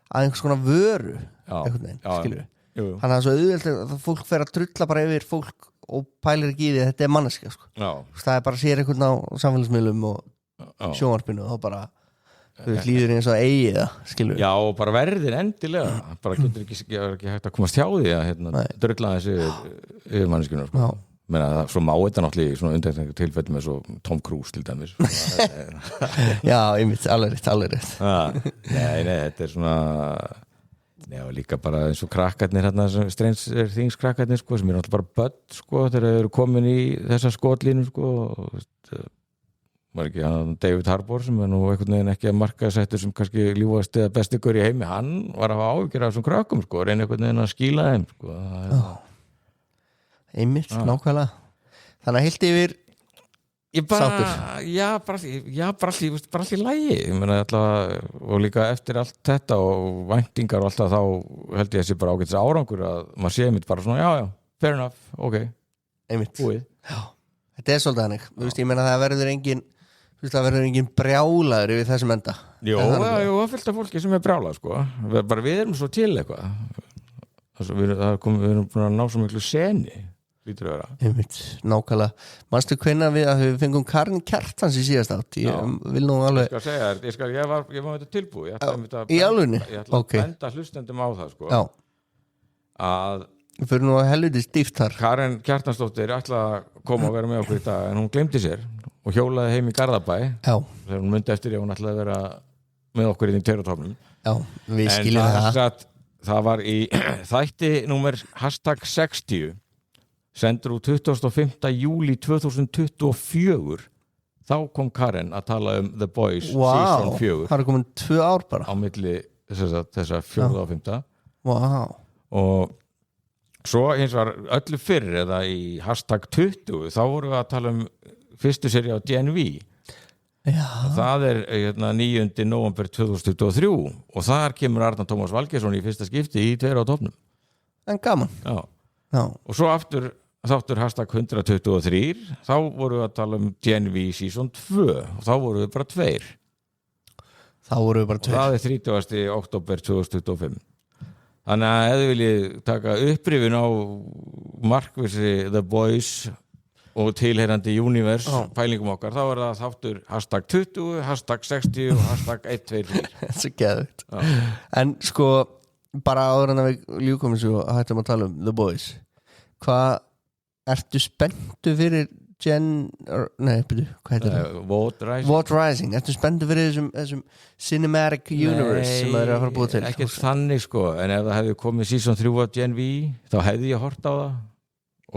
að einhvers konar vöru skilur við þannig að svo auðvitað að fólk fer að drulla bara yfir fólk og pælir ekki í því að þetta manneskja sko. Það bara sér einhvern á samfélagsmiðlum og sjónvarpinu og þá bara þú veist, líður eins og eigi það skilur við og bara verðir endilega bara getur ekki hægt að komast hjá því að drulla þessi yfir manneskjuna sko. Svo má þetta náttúrulega í svona undantekningu tilfelli með svo Tom Cruise til dæmis Já, einmitt, alveg rétt Nei, þetta svona og líka bara eins og krakkarnir Stranger Things krakkarnir sko, sem náttúrulega bara börn sko, þegar þeir eru komin í þessa skotlínu sko, var ekki David Harbour sem nú einhvern veginn ekki að markaðsettur sem kannski ljúfast eða besti gaur í heimi, hann var að hafa áhyggjur af þessum krakkum sko, reyna einhvern veginn að skýla þeim sko, einmitt, nákvæmlega þannig að heilt yfir sáttur bara allir lægi ég meina alltaf og líka eftir allt þetta og væntingar og alltaf þá held ég að sé bara ágætis árangur að maður sé mitt bara svona fair enough, ok einmitt, þetta svolítið hannig ég meina það verður engin brjálaður yfir þessum enda það fylgta fólki sem brjálað sko, bara við erum svo til eitthvað við erum búin að ná svo miklu seni lítur að vera einmitt, nákvæmlega, manstu hvenær við fengum Karin Kjartans í síðast átt ég vil nú alveg ég var með þetta tilbúið í alvegni, ok ég ætla að benda hlustendum á það sko að við fyrir nú að helviti stíft þar Karin Kjartansdóttir ætla að koma og vera með okkur í dag en hún glemdi sér og hjólaði heim í Garðabæ þegar hún myndi eftir hún ætlaði að vera með okkur í Teiratofnum við skiljum það var í þætti númer #60 sendur úr 25. júlí 2024 þá kom Karen að tala The Boys season 4 það er komin 2 ár bara á milli þessa 4. og 5. og svo hins var öllu fyrir eða í #20 þá vorum við að tala fyrstu seri á DNV það er 9. nóvember 2023 og þar kemur Arnar Tómas Valgeirsson í fyrsta skipti í Tveir á topnum en gaman og svo aftur þáttur #123 þá vorum við að tala DNV season 2 og þá vorum við bara 2 og það er 30. október 2025 þannig að ef þið viljið taka upprifin á markvissi The Boys og tilheyrandi universe pælingum okkar, þá er það þáttur #20, #60 og #123 Þetta er geðvægt en sko, bara áður en að við ljúkum þessu og hættum að tala The Boys hvað ertu spenntu fyrir hvað heitir það? Vote Rising ertu spenntu fyrir þessum cinematic universe sem það að fara að búa til ekki þannig sko, en ef það hefði komið season 3 af Gen V þá hefði ég hort á það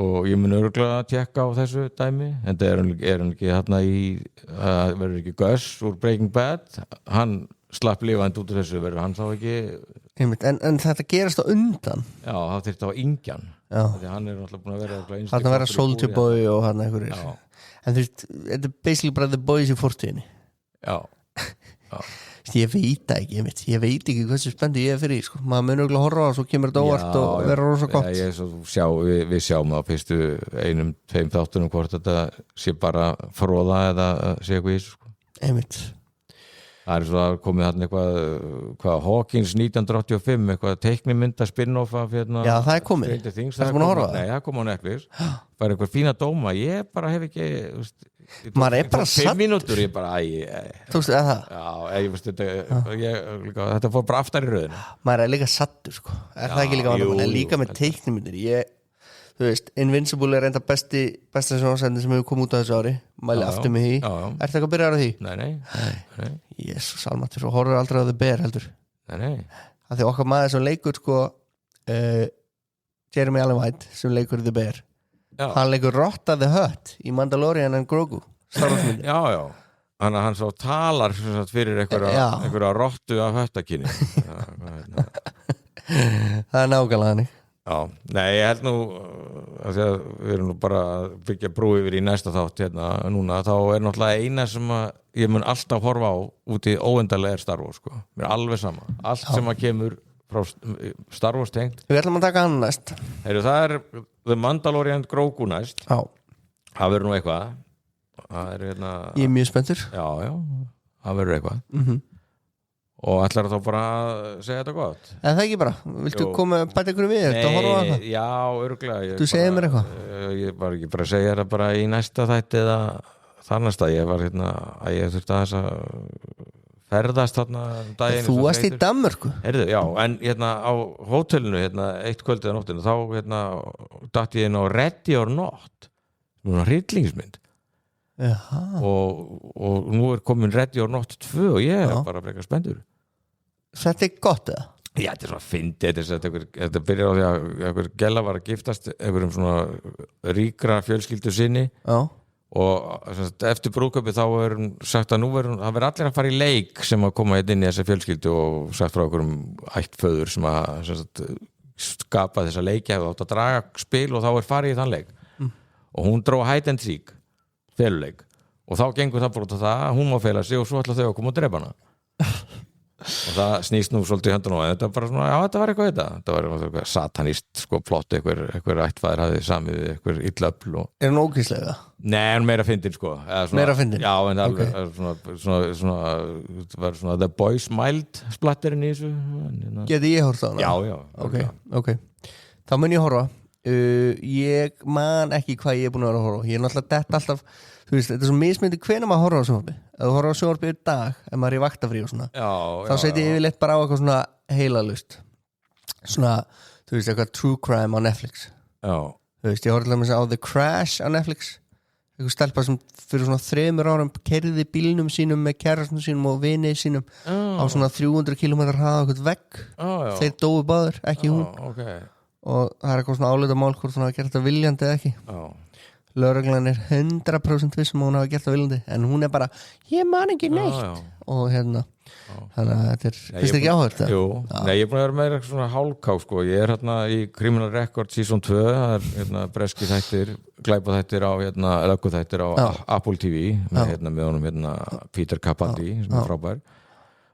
og ég mun örugglega að tjekka á þessu dæmi en það er hann ekki hérna verður ekki Gus úr Breaking Bad hann slapp lifandi út úr þessu verður hann þá ekki en þetta gerast á undan já, það þyrfti á Ingjan því hann er náttúrulega búin að vera hann að vera Soldier Boy og hann einhverjir en þú veist, þetta er basically bara The Boys í fortíðinni já ég veit ekki hversu spenndi ég er fyrir sko. maður mun örugglega horfa og svo kemur þetta óvart og verður rosa gott við sjáum á fyrstu 1-2 þáttunum hvort þetta sé bara fróða eða sé eitthvað í þessu sko. einmitt það er svo að komið hann eitthvað Hawkins 1985 eitthvað teiknimynda spin-off af já það er komið, það er búin að horfa nei það kom á Netflix bara einhver fína dóma, ég bara hef ekki maður er bara satt 5 mínútur ég bara tókstu það? já, ég veist þetta fór bara aftar í röðinu maður er líka sattur sko, er það ekki líka vandamál en líka með teiknimyndir þú veist, Invincible er enda besta sjónvarpsefni sem hefur komið út á þessu ári mæli aftur með því, ertu ekki að byrja á því? Nei Jésús almatur, og horfur aldrei á The Bear heldur Nei af því okkar maður sem leikur sko Jeremy Allen White sem leikur The Bear hann leikur Rotta the Hutt í Mandalorian and Grogu já hann svo talar fyrir einhverja rottu af höttakinni það er nákvæmlega hann já, nei ég held nú að við erum nú bara að byggja brú yfir í næsta þátt hérna núna þá er náttúrulega eina sem að ég mun alltaf horfa á úti óendarlega er Star Wars sko, mér er alveg sama allt sem að kemur frá Star Wars tengt við ætlum að taka hann næst það er The Mandalorian Grogu næst það verður nú eitthvað það er hérna ég er mjög spenntur já, það verður eitthvað og ætlar þá bara að segja þetta gott en það ekki bara, viltu koma bæta ykkur við þetta og horfa á það? Já, örugglega þú segir mér eitthvað? Ég var ekki bara að segja þetta bara í næsta þætti eða þar næsta ég var hérna að ég þurfti að þess að ferðast þarna daginn þú varst í Danmörku? Já, en hérna á hótelinu hérna, eitt kvöldið á nóttinu þá hérna datt ég inn á Ready or Not svona hryllingsmynd og nú er komin Ready or Not 2 og ég er bara frekar spenntur þetta er gott eða? Já, þetta er svona fyndið þetta byrjar á því að einhver gæla var að giftast einhverjum svona ríkra fjölskyldu sinni og eftir brúðkaupið þá er sagt að nú það verður allir að fara í leik sem að koma inn í þessa fjölskyldu og sagt frá einhverjum ættföður sem að skapa þessa leiki og átt að draga spil og þá er farið í þann leik og hún dró hide and seek feluleik og þá gengur það bara út af það hún má fela sig og svo ætla þau að koma og drepa hana og það snýst nú svolítið höndan og þetta var bara svona, já þetta var þetta var eitthvað satanist sko plott einhver ættfæður hafði samið við einhver illöfl er hún ógíslega? Nei, hún meira fyndin sko meira fyndin? Já, en það var svona The Boys Mild splatterinn í þessu Geti ég horft á hana? Já Ok, þá mun ég horfa ég man ekki hvað ég er búin að vera að horfa ég er náttúrulega detta alltaf þú veist, þetta er svo mismyndi hvenær maður horfa á sjónvarpi ef þú horfa á sjónvarpi í dag ef maður er í vaktafrí og svona þá seti ég yfirleitt bara á eitthvað svona heilalust svona, þú veist, eitthvað true crime á Netflix þú veist, ég horfa alltaf á The Crash á Netflix eitthvað stelpa sem fyrir svona 3 árum keyrði bílnum sínum með kærastum sínum og vini sínum á svona 300 km hraða á eitthvað vegg þeir dóu báður, ekki hún og það er eitthvað svona áleita mál hvort hún hafa gert þetta viljandi eða ekki lögreglan er 100% vissum að hún hafa gert það viljandi en hún er bara, ég man ekki neitt og hérna þannig að þetta er, finnst ekki áhört það? Jú, nei ég er búin að vera með eitthvað svona hálká sko, ég er hérna í Criminal Record season 2, það er hérna breski þættir glæpaþættir á hérna lögguþættir á Apple TV með honum hérna Peter Capaldi sem er frábær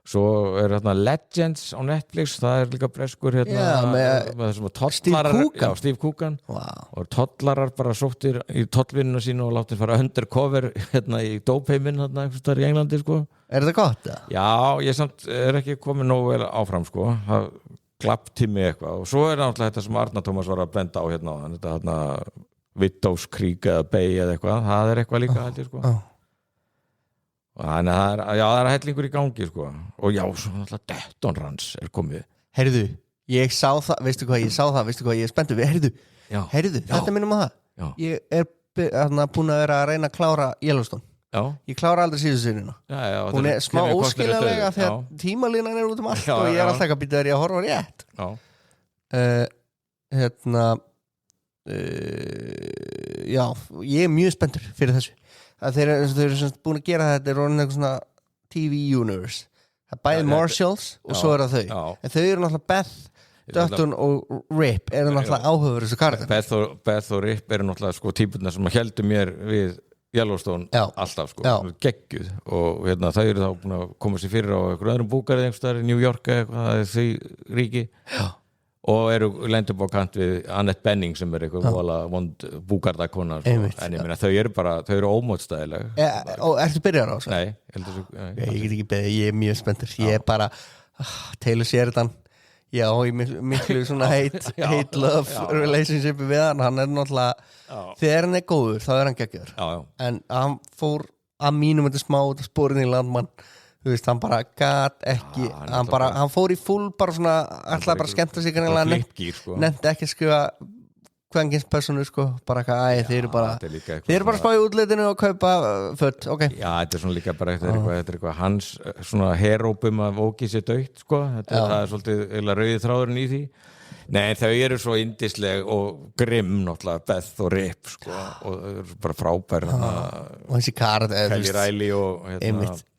svo er hérna Legends á Netflix það er líka breskur hérna með þessum tollarar Steve Coogan og tollarar bara sóttir í tollvinnuna sínu og láttir fara undercover hérna í dópheiminn hérna einhvers staðar í Englandi sko Er þetta gott? Já, ég samt er ekki komið nógu vel áfram sko það glappti mig eitthvað og svo er náttúrulega þetta sem Arnar Tómas var að benda á hérna þetta hérna Widows Creek eða Bay eða eitthvað það er eitthvað líka held ég sko þannig að það er hellingur í gangi sko og já, svo náttúrulega Detton Runs er komið Heyrðu, Ég sá það, veistu hvað ég er spenntur við, heyrðu, þetta minnum á það. Já. Ég er búin að vera að reyna að klára Yellowstone. Já. Ég klára aldrei síðustu sérina. Hún er smá óskiljanlega þegar tímalínan er út allt og ég er alltaf ekki að býta þér að horfa rétt. Já, ég er mjög spenntur fyrir þessu. Þeir eru búin að gera þetta er orðin eitthvað svona TV universe. Það bæði Marshalls og svo er það þau. En þau eru náttúrulega Beth Dutton og Rip eru náttúrulega áhugaverð þessu karakter. Beth og Rip eru náttúrulega sko típurnar sem heldur mér við Yellowstone alltaf sko, geggjuð og þau eru þá búin að koma sér fyrir á einhverjum öðrum búgarði einhverstaðar í New York eða þau ríki og eru lendur á kant við Annette Bening sem er eitthvað vola vond búgardakona sko. En ég meina þau eru ómótstæðileg. Og ertu byrjar á þessu? Nei, ég get ekki beðið, ég er mjög spenntur. Ég er bara Taylor Sheridan. Já, ég miklu svona hate love relationshipi við hann er náttúrulega þegar hann er góður, þá er hann geggjaður en hann fór að mínum þetta smá sporin í landmann þú veist, hann bara gat ekki hann fór í full bara svona alltaf bara skemmta sig nefndi ekki að skrifa kvenkinspersonu sko, bara eitthvað, þeir eru bara að spá í útlitinu og kaupa föt, ok. Já, þetta er svona líka bara þetta er eitthvað hans svona herópum af ógið sér dautt sko, það er svolítið rauði þráðurinn í því. Nei, þau eru svo yndisleg og grimm náttúrulega, Beth og Rip sko, og þau eru bara frábær og þessi karakter Kelly Riley og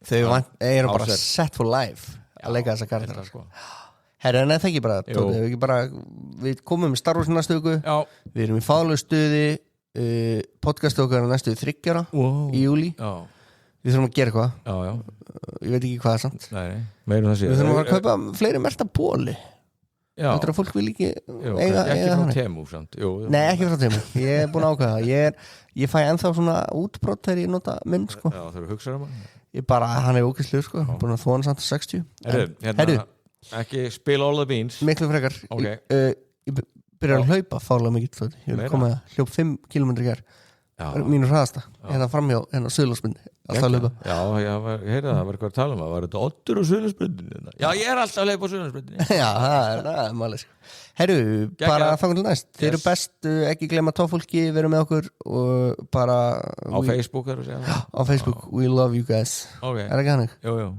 þau eru bara set for life að leika þessa karakter sko. Herra, en það ekki bara við komum í Star Wars næstu viku við erum í fálega stuði podcastu okkar næstu 3 ára í júli við þurfum að gera eitthvað ég veit ekki hvað það er samt við þurfum að kaupa fleiri melta bóli þetta er að fólk vil ekki eiga ekki frá Temu samt nei, ekki frá Temu, ég er búin að ákveða ég fæ ennþá svona útbrot þegar ég nota mynd sko. Já, það eru hugsaður ég bara, hann er ókvæslu sko, búin að þó hann samt 60 herru ekki spill all the beans miklu frekar ég byrjar að hlaupa fálega mikið ég vil koma að hljópa 5 km mínu hraðasta hérna framhjá hérna Suðurlandsbyrni alltaf að hlaupa ég heyrði það var eitthvað að tala það var þetta Oddur á Suðurlandsbyrni já ég er alltaf að hlaupa á Suðurlandsbyrni já það er máli herru bara þangað til næst þeir eru best ekki gleyma tófólki veru með okkur og bara á Facebook á Facebook we love you guys er ekki hannig? Jú